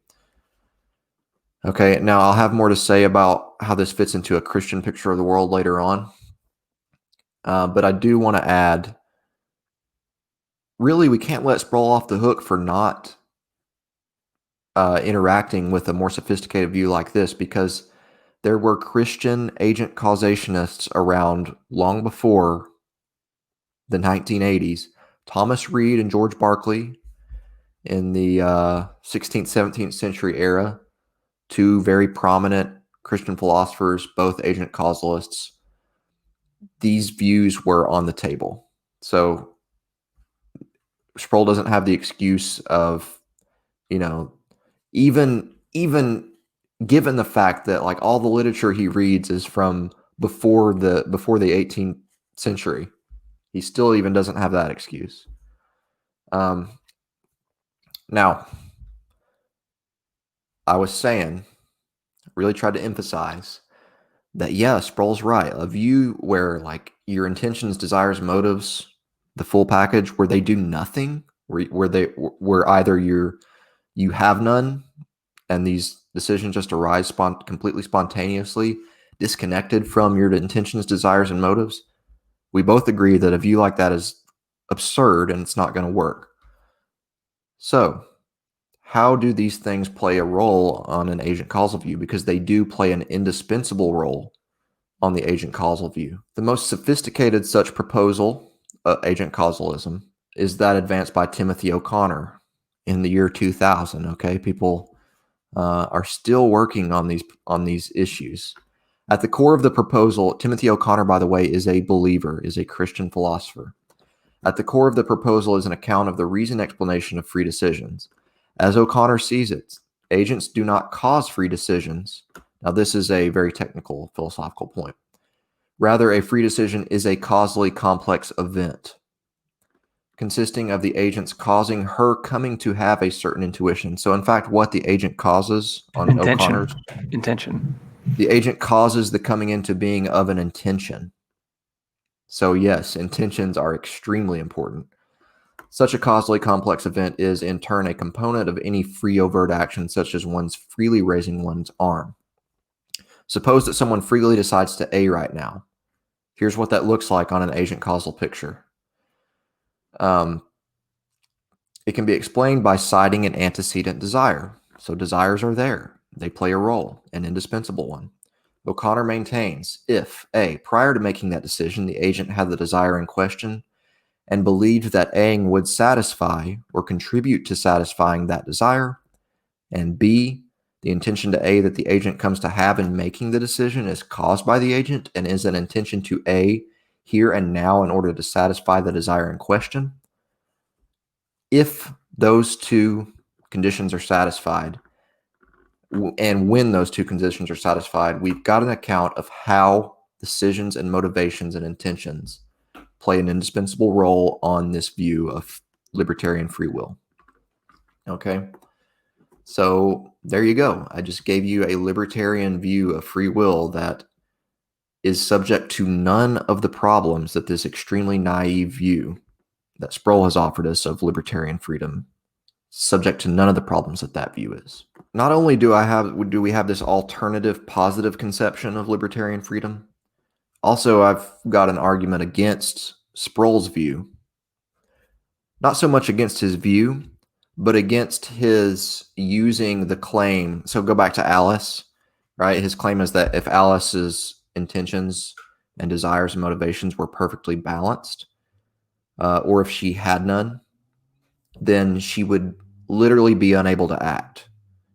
S2: Okay, now I'll have more to say about how this fits into a Christian picture of the world later on. But I do want to add, really, we can't let Sproul off the hook for not interacting with a more sophisticated view like this, because there were Christian agent causationists around long before the 1980s. Thomas Reid and George Berkeley in the 16th, 17th century era, two very prominent Christian philosophers, both agent causalists. These views were on the table. So Sproul doesn't have the excuse of, even given the fact that like all the literature he reads is from before the 18th century, he still even doesn't have that excuse. Now, I was saying, really tried to emphasize that, yeah, Sproul's right. A view where like your intentions, desires, motives, the full package, where they do nothing, where either you have none, and these decisions just arise completely spontaneously, disconnected from your intentions, desires, and motives. We both agree that a view like that is absurd and it's not going to work. So, how do these things play a role on an agent causal view? Because they do play an indispensable role on the agent causal view. The most sophisticated such proposal, agent causalism, is that advanced by Timothy O'Connor in the year 2000. Okay, people are still working on these issues. At the core of the proposal, Timothy O'Connor, by the way, is a believer, is a Christian philosopher. At the core of the proposal is an account of the reasoned explanation of free decisions. As O'Connor sees it, agents do not cause free decisions. Now, this is a very technical philosophical point. Rather, a free decision is a causally complex event, consisting of the agents causing her coming to have a certain intuition. So, in fact, what the agent causes on O'Connor's
S1: intention.
S2: The agent causes the coming into being of an intention. So yes, intentions are extremely important. Such a causally complex event is in turn a component of any free overt action, such as one's freely raising one's arm. Suppose that someone freely decides to A right now. Here's what that looks like on an agent causal picture. It can be explained by citing an antecedent desire. So desires are there. They play a role, an indispensable one. O'Connor maintains, if A, prior to making that decision, the agent had the desire in question and believed that A-ing would satisfy or contribute to satisfying that desire, and B, the intention to A that the agent comes to have in making the decision is caused by the agent and is an intention to A here and now in order to satisfy the desire in question. If those two conditions are satisfied, and when those two conditions are satisfied, we've got an account of how decisions and motivations and intentions play an indispensable role on this view of libertarian free will. Okay, so there you go. I just gave you a libertarian view of free will that is subject to none of the problems that this extremely naive view that Sproul has offered us of libertarian freedom, subject to none of the problems that that view is. Not only do we have this alternative positive conception of libertarian freedom, also I've got an argument against Sproul's view. Not so much against his view, but against his using the claim. So go back to Alice, right? His claim is that if Alice's intentions and desires and motivations were perfectly balanced, or if she had none, then she would literally be unable to act.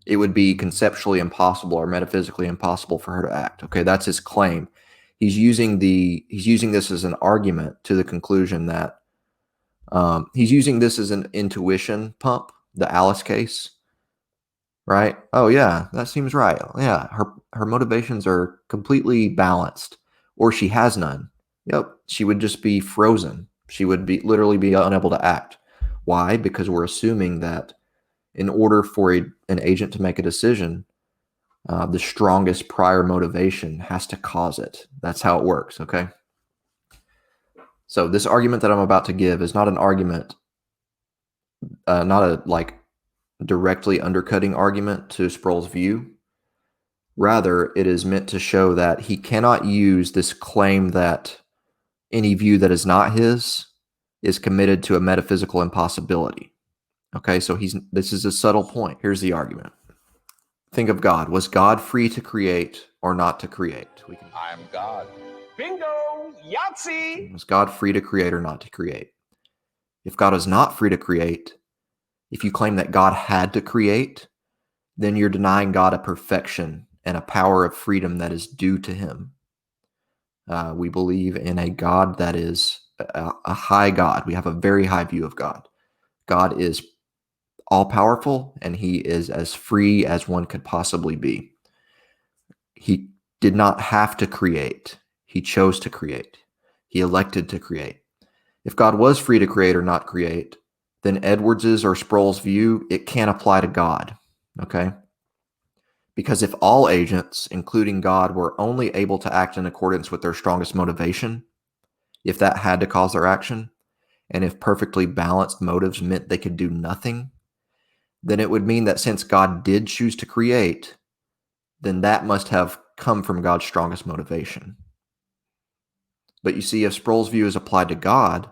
S2: It would be conceptually impossible or metaphysically impossible for her to act. Okay, that's his claim. He's using this as an argument to the conclusion that he's using this as an intuition pump, the Alice case, right? Oh yeah, that seems right. Yeah, her motivations are completely balanced, or she has none. Yep, she would just be frozen. She would literally be unable to act. Why? Because we're assuming that in order for an agent to make a decision, the strongest prior motivation has to cause it. That's how it works, okay? So this argument that I'm about to give is not an argument, not a directly undercutting argument to Sproul's view. Rather, it is meant to show that he cannot use this claim that any view that is not his is committed to a metaphysical impossibility. Okay, so this is a subtle point. Here's the argument. Think of God. Was God free to create or not to create?
S3: I'm God. Bingo! Yahtzee!
S2: Was God free to create or not to create? If God is not free to create, if you claim that God had to create, then you're denying God a perfection and a power of freedom that is due to him. We believe in a God that is a high God. We have a very high view of God. God is all-powerful, and he is as free as one could possibly be. He did not have to create. He chose to create. He elected to create. If God was free to create or not create, then Edwards's or Sproul's view, it can't apply to God, okay? Because if all agents, including God, were only able to act in accordance with their strongest motivation, if that had to cause their action, and if perfectly balanced motives meant they could do nothing, then it would mean that since God did choose to create, then that must have come from God's strongest motivation. But you see, if Sproul's view is applied to God,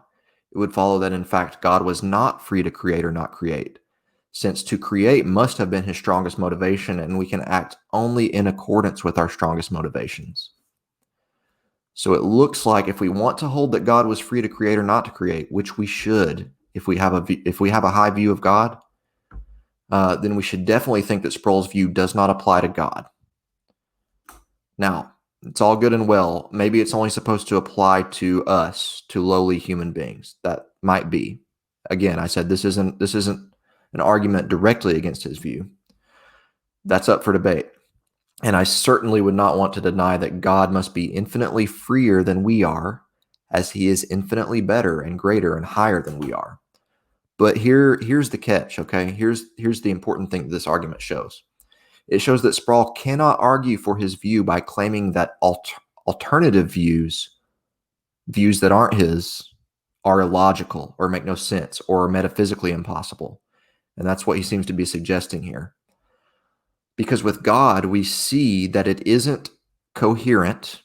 S2: it would follow that, in fact, God was not free to create or not create, since to create must have been his strongest motivation, and we can act only in accordance with our strongest motivations. So it looks like if we want to hold that God was free to create or not to create, which we should, if we have a high view of God, then we should definitely think that Sproul's view does not apply to God. Now, it's all good and well. Maybe it's only supposed to apply to us, to lowly human beings. That might be. Again, I said this isn't an argument directly against his view. That's up for debate. And I certainly would not want to deny that God must be infinitely freer than we are, as he is infinitely better and greater and higher than we are. But here's the catch, okay? Here's the important thing that this argument shows. It shows that Sproul cannot argue for his view by claiming that alternative views that aren't his, are illogical or make no sense or are metaphysically impossible. And that's what he seems to be suggesting here. Because with God, we see that it isn't incoherent.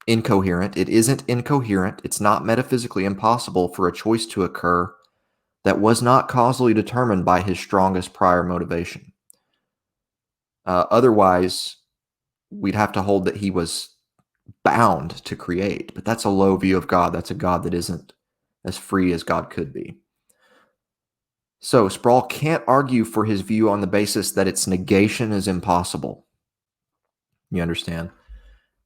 S2: It isn't incoherent. It's not metaphysically impossible for a choice to occur that was not causally determined by his strongest prior motivation. Otherwise, we'd have to hold that he was bound to create. But that's a low view of God. That's a God that isn't as free as God could be. So Sproul can't argue for his view on the basis that its negation is impossible. You understand?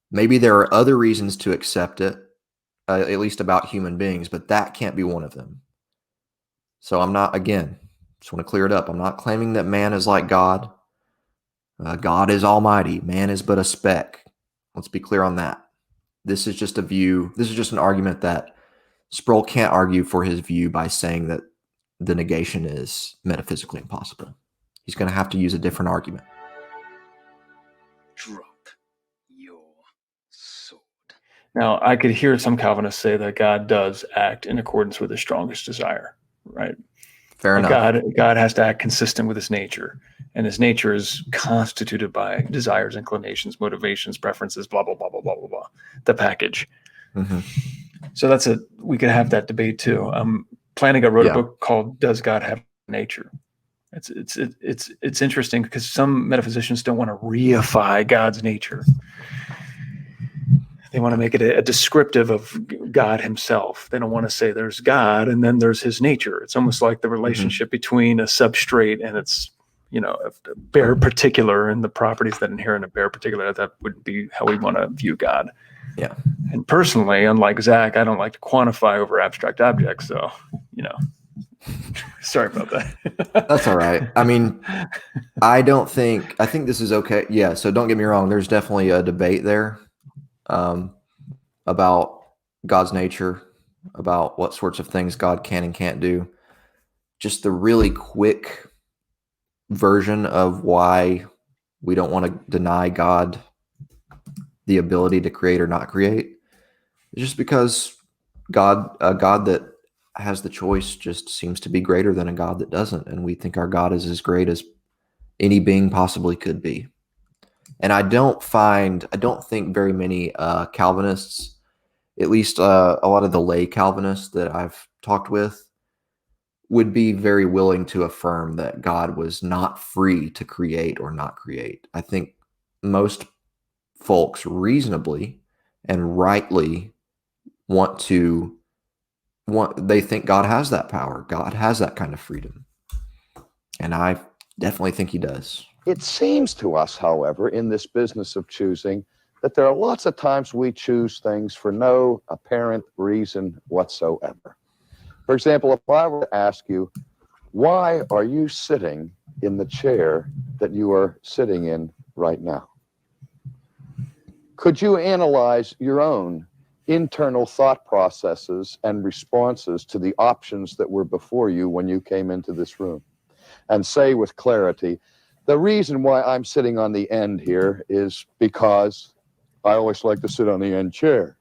S2: Maybe there are other reasons to accept it, at least about human beings, but that can't be one of them. So I'm not, again, just want to clear it up. I'm not claiming that man is like God. God is almighty. Man is but a speck. Let's be clear on that. This is just a view. This is just an argument that Sproul can't argue for his view by saying that the negation is metaphysically impossible. He's going to have to use a different argument.
S3: Drop your sword.
S1: Now, I could hear some Calvinists say that God does act in accordance with his strongest desire, right?
S2: Fair enough.
S1: God has to act consistent with his nature, and his nature is constituted by desires, inclinations, motivations, preferences, blah, blah, blah, blah, blah, blah, blah, the package.
S2: Mm-hmm.
S1: So we could have that debate too. Plantinga wrote
S2: Yeah.
S1: a book called "Does God Have Nature?" It's interesting because some metaphysicians don't want to reify God's nature. They want to make it a descriptive of God himself. They don't want to say there's God and then there's his nature. It's almost like the relationship between a substrate and its, a bare particular and the properties that inherit a bare particular. That would be how we want to view God.
S2: Yeah.
S1: And personally, unlike Zach, I don't like to quantify over abstract objects. So, sorry about that.
S2: That's all right. I mean, I think this is okay. Yeah. So don't get me wrong. There's definitely a debate there about God's nature, about what sorts of things God can and can't do. Just the really quick version of why we don't want to deny God the ability to create or not create is just because a God that has the choice just seems to be greater than a God that doesn't. And we think our God is as great as any being possibly could be. And I don't think very many Calvinists, at least a lot of the lay Calvinists that I've talked with, would be very willing to affirm that God was not free to create or not create. I think most folks reasonably and rightly they think God has that power. God has that kind of freedom. And I definitely think he does.
S5: It seems to us, however, in this business of choosing, that there are lots of times we choose things for no apparent reason whatsoever. For example, if I were to ask you, why are you sitting in the chair that you are sitting in right now? Could you analyze your own internal thought processes and responses to the options that were before you when you came into this room and say with clarity, the reason why I'm sitting on the end here is because I always like to sit on the end chair,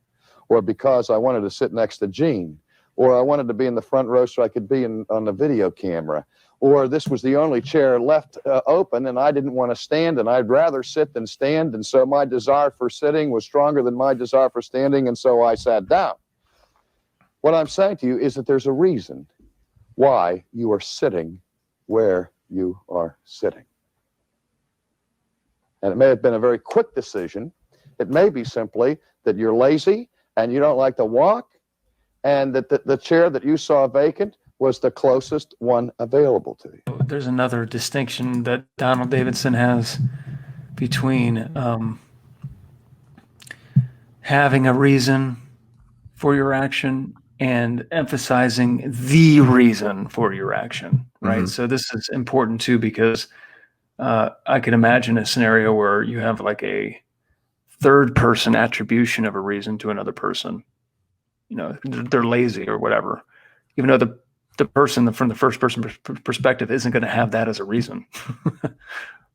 S5: or because I wanted to sit next to Gene, or I wanted to be in the front row so I could be on the video camera, or this was the only chair left open and I didn't want to stand and I'd rather sit than stand, and so my desire for sitting was stronger than my desire for standing, and so I sat down. What I'm saying to you is that there's a reason why you are sitting where you are sitting. And it may have been a very quick decision. It may be simply that you're lazy and you don't like to walk, and that the chair that you saw vacant was the closest one available to you.
S1: There's another distinction that Donald Davidson has between having a reason for your action and emphasizing the reason for your action, right?
S2: Mm-hmm.
S1: So this is important too, because I could imagine a scenario where you have like a third person attribution of a reason to another person. They're lazy or whatever, even though the person from the first person perspective isn't going to have that as a reason,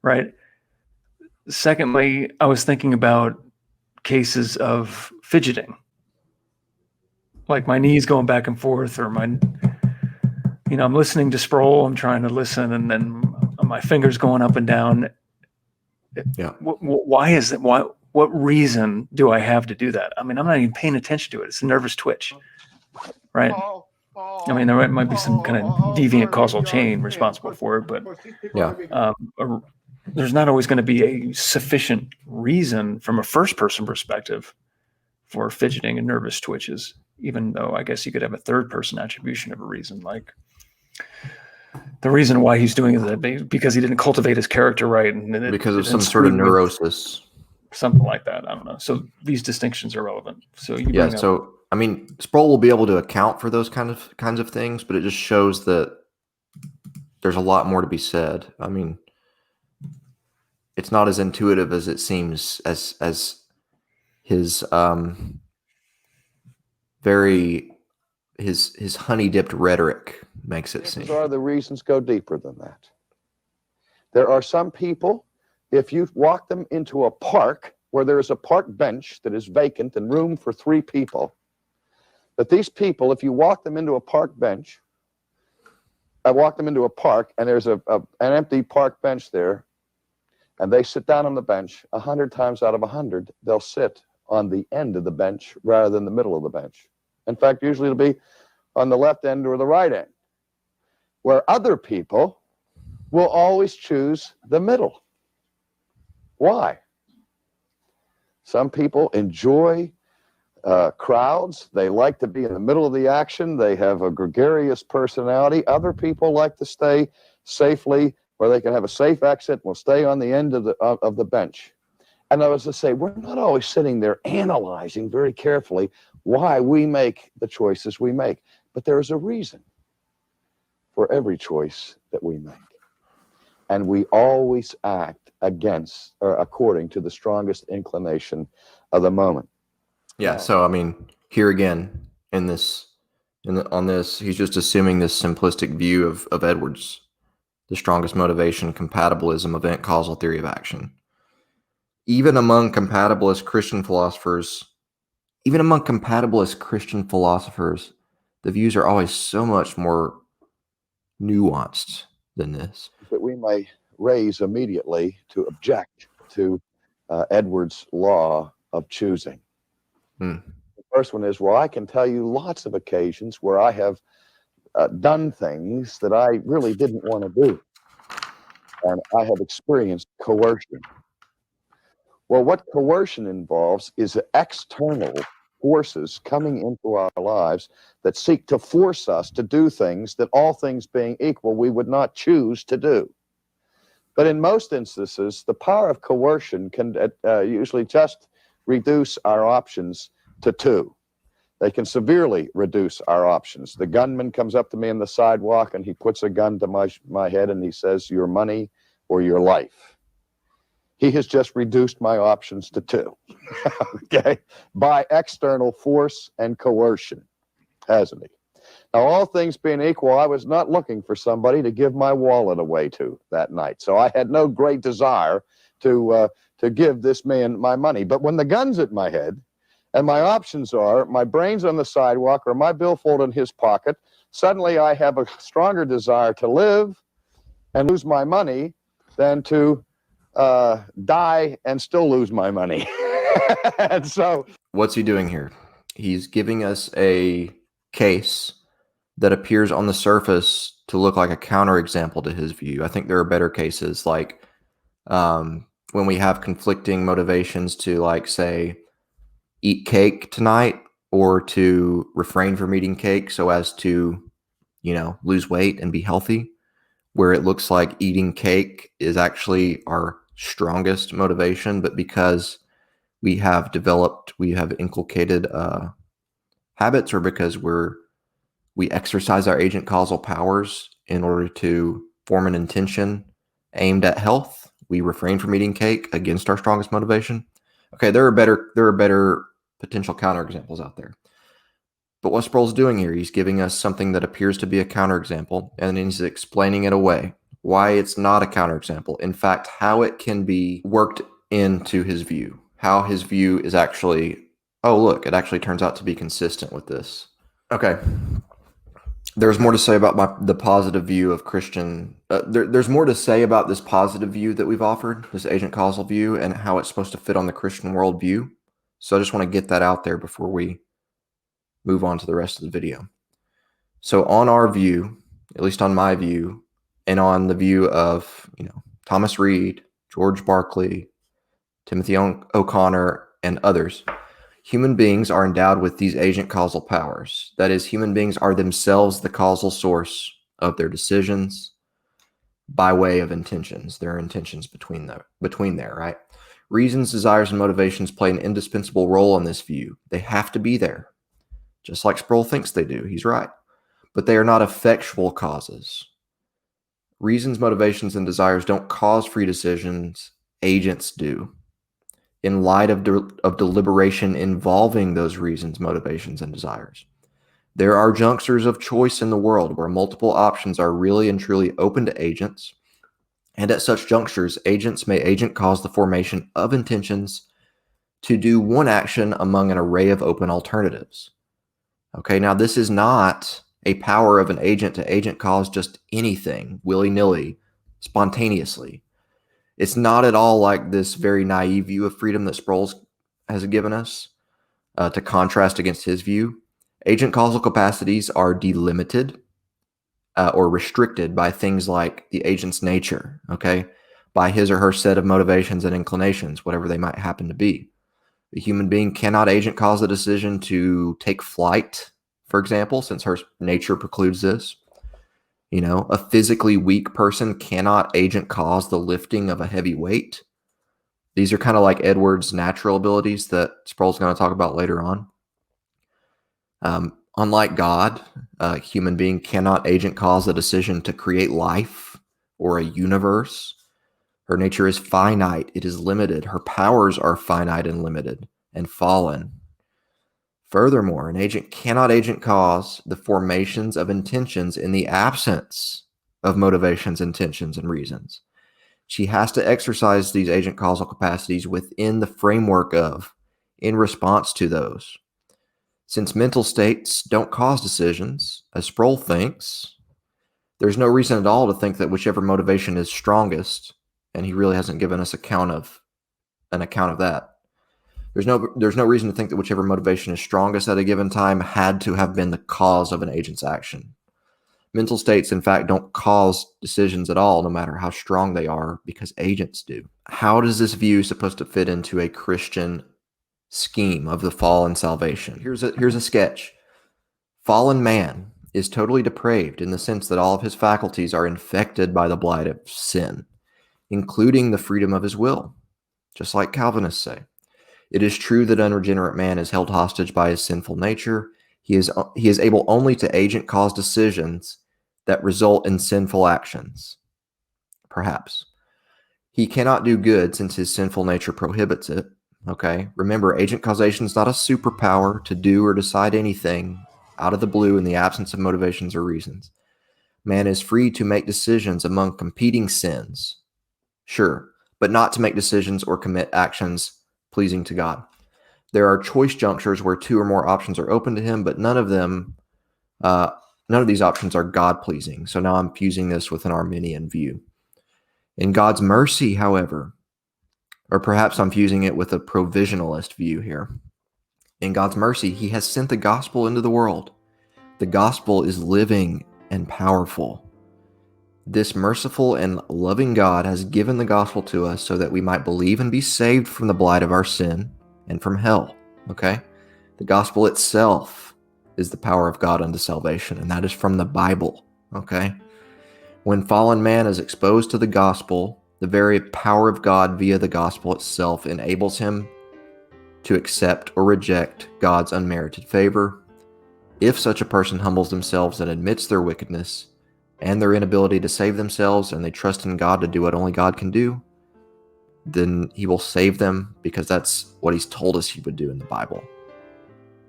S1: right? Secondly, I was thinking about cases of fidgeting, like my knees going back and forth, or I'm listening to Sproul, I'm trying to listen, and then my fingers going up and down.
S2: Yeah.
S1: Why is it? What reason do I have to do that? I mean, I'm not even paying attention to it. It's a nervous twitch, right? I mean, might be some kind of deviant causal chain responsible for it, but
S2: Yeah.
S1: there's not always going to be a sufficient reason from a first person perspective for fidgeting and nervous twitches, even though I guess you could have a third person attribution of a reason, like the reason why he's doing it because he didn't cultivate his character right, and
S2: because of some sort of neurosis,
S1: something like that. I don't know. So these distinctions are relevant. So you
S2: yeah.
S1: bring up,
S2: So I mean, Sproul will be able to account for those kinds of things, but it just shows that there's a lot more to be said. I mean, it's not as intuitive as it seems, as his his honey dipped rhetoric makes it seem.
S5: These are the reasons go deeper than that. There are some people, if you walk them into a park where there is a park bench that is vacant and room for 3 people, that these people, if you walk them into a park bench, I walk them into a park and there's an empty park bench there, and they sit down on the bench, 100 times out of 100, they'll sit on the end of the bench rather than the middle of the bench. In fact, usually it'll be on the left end or the right end, where other people will always choose the middle. Why? Some people enjoy crowds. They like to be in the middle of the action. They have a gregarious personality. Other people like to stay safely where they can have a safe exit and will stay on the end of the bench. And I was to say, we're not always sitting there analyzing very carefully why we make the choices we make. But there is a reason for every choice that we make. And we always act against or according to the strongest inclination of the moment.
S2: Yeah. So, I mean, here again, on this, he's just assuming this simplistic view of Edwards, the strongest motivation, compatibilism, event causal theory of action. Even among compatibilist Christian philosophers, the views are always so much more nuanced than this.
S5: That we may raise immediately to object to Edwards' law of choosing. The first one is, well, I can tell you lots of occasions where I have done things that I really didn't want to do. And I have experienced coercion. Well, what coercion involves is external forces coming into our lives that seek to force us to do things that, all things being equal, we would not choose to do. But in most instances, the power of coercion can usually just reduce our options to 2. They can severely reduce our options. The gunman comes up to me on the sidewalk and he puts a gun to my head and he says, your money or your life. He has just reduced my options to 2, okay, by external force and coercion, hasn't he? Now, all things being equal, I was not looking for somebody to give my wallet away to that night. So I had no great desire to give this man my money. But when the gun's at my head and my options are my brain's on the sidewalk or my billfold in his pocket, suddenly I have a stronger desire to live and lose my money than to die and still lose my money. And so
S2: what's he doing here? He's giving us a case that appears on the surface to look like a counterexample to his view. I think there are better cases, like when we have conflicting motivations to, like, say, eat cake tonight or to refrain from eating cake so as to, lose weight and be healthy, where it looks like eating cake is actually our strongest motivation, but because we have inculcated habits, or because we exercise our agent causal powers in order to form an intention aimed at health, we refrain from eating cake against our strongest motivation. Okay, there are better potential counterexamples out there. But what Sproul's doing here, he's giving us something that appears to be a counterexample, and then he's explaining it away, why it's not a counterexample. In fact, how it can be worked into his view, how his view is actually, oh, look, it actually turns out to be consistent with this. Okay. There's more to say about the positive view of Christian. There's more to say about this positive view that we've offered, this agent causal view, and how it's supposed to fit on the Christian worldview. So I just want to get that out there before we move on to the rest of the video. So on our view, at least on my view, and on the view of Thomas Reed George Berkeley, Timothy O'Connor, and others. Human beings are endowed with these agent causal powers. That is, human beings are themselves the causal source of their decisions by way of intentions. There are intentions between there, right? Reasons, desires, and motivations play an indispensable role in this view. They have to be there, just like Sproul thinks they do. He's right. But they are not effectual causes. Reasons, motivations, and desires don't cause free decisions. Agents do. In light of deliberation involving those reasons, motivations, and desires. There are junctures of choice in the world where multiple options are really and truly open to agents. And at such junctures, agents may agent cause the formation of intentions to do one action among an array of open alternatives. Okay, now this is not a power of an agent to agent cause just anything, willy-nilly, spontaneously. It's not at all like this very naive view of freedom that Sproul has given us, to contrast against his view. Agent causal capacities are delimited or restricted by things like the agent's nature, okay? By his or her set of motivations and inclinations, whatever they might happen to be. A human being cannot agent cause the decision to take flight, for example, since her nature precludes this. You know, a physically weak person cannot agent cause the lifting of a heavy weight. These are kind of like Edwards' natural abilities that Sproul's going to talk about later on. Unlike God, a human being cannot agent cause a decision to create life or a universe. Her nature is finite. It is limited. Her powers are finite and limited and fallen. Furthermore, an agent cannot agent cause the formations of intentions in the absence of motivations, intentions, and reasons. She has to exercise these agent causal capacities within the framework of, in response to those. Since mental states don't cause decisions, as Sproul thinks, there's no reason at all to think that whichever motivation is strongest, and he really hasn't given us an account of that. There's no reason to think that whichever motivation is strongest at a given time had to have been the cause of an agent's action. Mental states, in fact, don't cause decisions at all, no matter how strong they are, because agents do. How does this view supposed to fit into a Christian scheme of the fall and salvation? Here's a sketch. Fallen man is totally depraved in the sense that all of his faculties are infected by the blight of sin, including the freedom of his will, just like Calvinists say. It is true that unregenerate man is held hostage by his sinful nature. He is able only to agent cause decisions that result in sinful actions. Perhaps. He cannot do good since his sinful nature prohibits it. Okay? Remember, agent causation is not a superpower to do or decide anything out of the blue in the absence of motivations or reasons. Man is free to make decisions among competing sins. Sure, but not to make decisions or commit actions pleasing to God. There are choice junctures where two or more options are open to him, but none of these options are God-pleasing. So now I'm fusing this with an Arminian view. In God's mercy, however, or perhaps I'm fusing it with a provisionalist view here. In God's mercy, he has sent the gospel into the world. The gospel is living and powerful. This merciful and loving God has given the gospel to us so that we might believe and be saved from the blight of our sin and from hell, okay? The gospel itself is the power of God unto salvation, and that is from the Bible, okay? When fallen man is exposed to the gospel, the very power of God via the gospel itself enables him to accept or reject God's unmerited favor. If such a person humbles themselves and admits their wickedness and their inability to save themselves, and they trust in God to do what only God can do, then he will save them because that's what he's told us he would do in the Bible.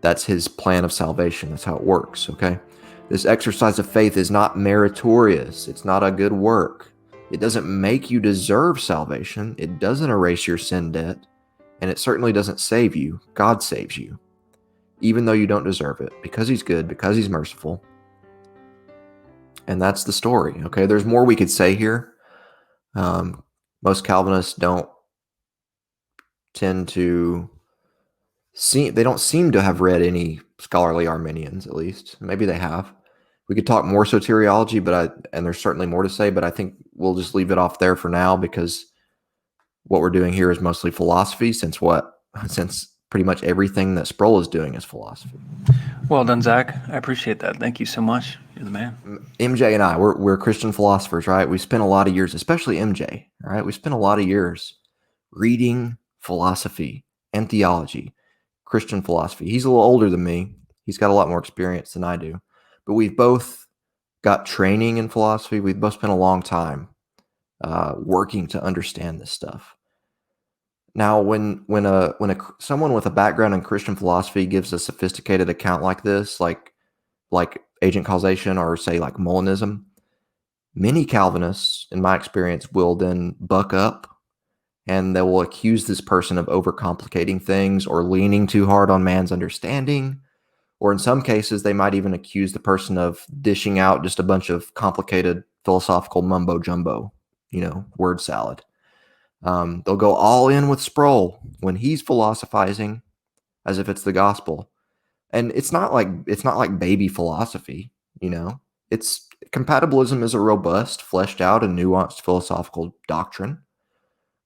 S2: That's his plan of salvation. That's how it works, okay? This exercise of faith is not meritorious. It's not a good work. It doesn't make you deserve salvation. It doesn't erase your sin debt. And it certainly doesn't save you. God saves you, even though you don't deserve it, because he's good, because he's merciful. And that's the story, okay? There's more we could say here. Most Calvinists don't tend to they don't seem to have read any scholarly Arminians, at least. Maybe they have. We could talk more soteriology, and there's certainly more to say, but I think we'll just leave it off there for now because what we're doing here is mostly philosophy, since pretty much everything that Sproul is doing is philosophy.
S1: Well done, Zach. I appreciate that. Thank you so much. You're the man.
S2: MJ and I, we're Christian philosophers, right? We spent a lot of years, especially MJ, right? We spent a lot of years reading philosophy and theology, Christian philosophy. He's a little older than me. He's got a lot more experience than I do. But we've both got training in philosophy. We've both spent a long time working to understand this stuff. Now, when someone with a background in Christian philosophy gives a sophisticated account like this, like agent causation or say like Molinism, many Calvinists, in my experience, will then buck up and they will accuse this person of overcomplicating things or leaning too hard on man's understanding. Or in some cases, they might even accuse the person of dishing out just a bunch of complicated philosophical mumbo jumbo, word salad. They'll go all in with Sproul when he's philosophizing as if it's the gospel. And it's not like baby philosophy, It's compatibilism is a robust, fleshed out, and nuanced philosophical doctrine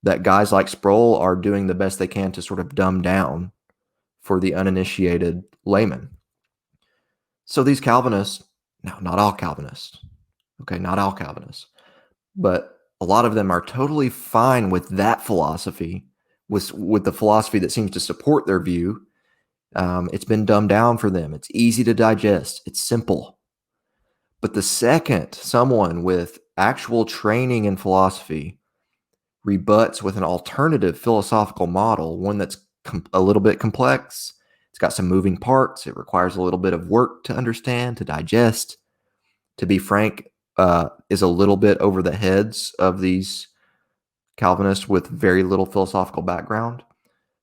S2: that guys like Sproul are doing the best they can to sort of dumb down for the uninitiated layman. So these Calvinists, no, not all Calvinists, but a lot of them are totally fine with that philosophy, with the philosophy that seems to support their view. It's been dumbed down for them. It's easy to digest. It's simple. But the second someone with actual training in philosophy rebuts with an alternative philosophical model, one that's a little bit complex, it's got some moving parts, it requires a little bit of work to understand, to digest, to be frank, is a little bit over the heads of these Calvinists with very little philosophical background,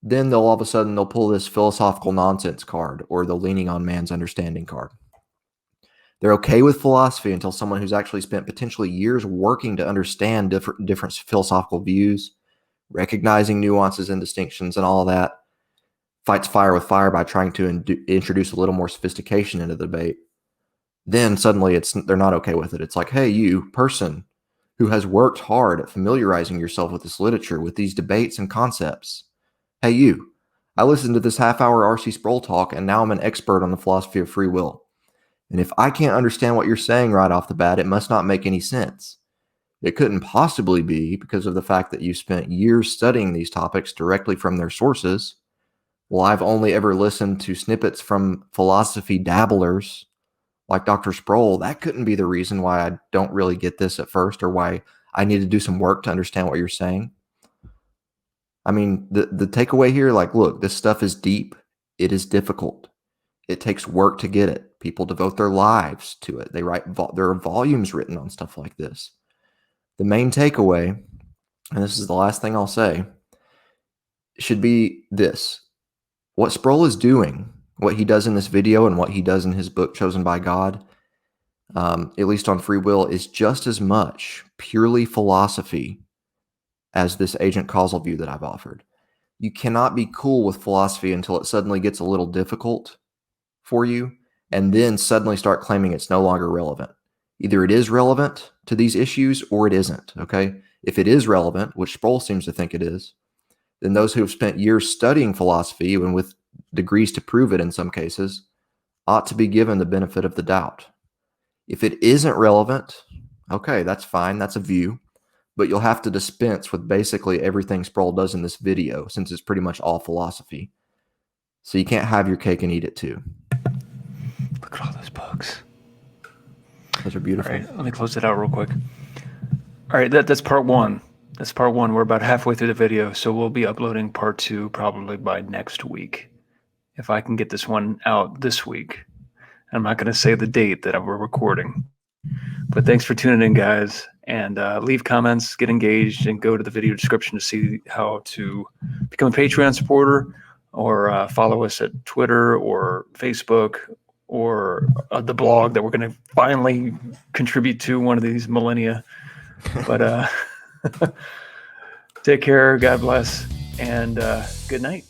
S2: then they'll all of a sudden pull this philosophical nonsense card or the leaning on man's understanding card. They're okay with philosophy until someone who's actually spent potentially years working to understand different philosophical views, recognizing nuances and distinctions and all of that, fights fire with fire by trying to introduce a little more sophistication into the debate. Then suddenly they're not okay with it. It's like, hey, you person who has worked hard at familiarizing yourself with this literature, with these debates and concepts. Hey, you, I listened to this half-hour R.C. Sproul talk, and now I'm an expert on the philosophy of free will. And if I can't understand what you're saying right off the bat, it must not make any sense. It couldn't possibly be because of the fact that you spent years studying these topics directly from their sources. Well, I've only ever listened to snippets from philosophy dabblers like Dr. Sproul. That couldn't be the reason why I don't really get this at first, or why I need to do some work to understand what you're saying. I mean, the takeaway here, like, look, this stuff is deep. It is difficult. It takes work to get it. People devote their lives to it. There are volumes written on stuff like this. The main takeaway, and this is the last thing I'll say, should be this. What Sproul is doing, what he does in this video and what he does in his book, Chosen by God, at least on free will, is just as much purely philosophy as this agent causal view that I've offered. You cannot be cool with philosophy until it suddenly gets a little difficult for you, and then suddenly start claiming it's no longer relevant. Either it is relevant to these issues or it isn't, okay? If it is relevant, which Sproul seems to think it is, then those who have spent years studying philosophy, and with degrees to prove it in some cases, ought to be given the benefit of the doubt. If it isn't relevant, okay, that's fine, that's a view, but you'll have to dispense with basically everything Sproul does in this video, since it's pretty much all philosophy. So you can't have your cake and eat it too.
S1: Look at all those books.
S2: Those are beautiful.
S1: All right, let me close it out real quick. All right, that's part one. That's part one. We're about halfway through the video, so we'll be uploading part two probably by next week, if I can get this one out this week. I'm not going to say the date that we're recording. But thanks for tuning in, guys. And leave comments, get engaged, and go to the video description to see how to become a Patreon supporter, or follow us at Twitter or Facebook, or the blog that we're going to finally contribute to one of these millennia. But take care, God bless, and good night.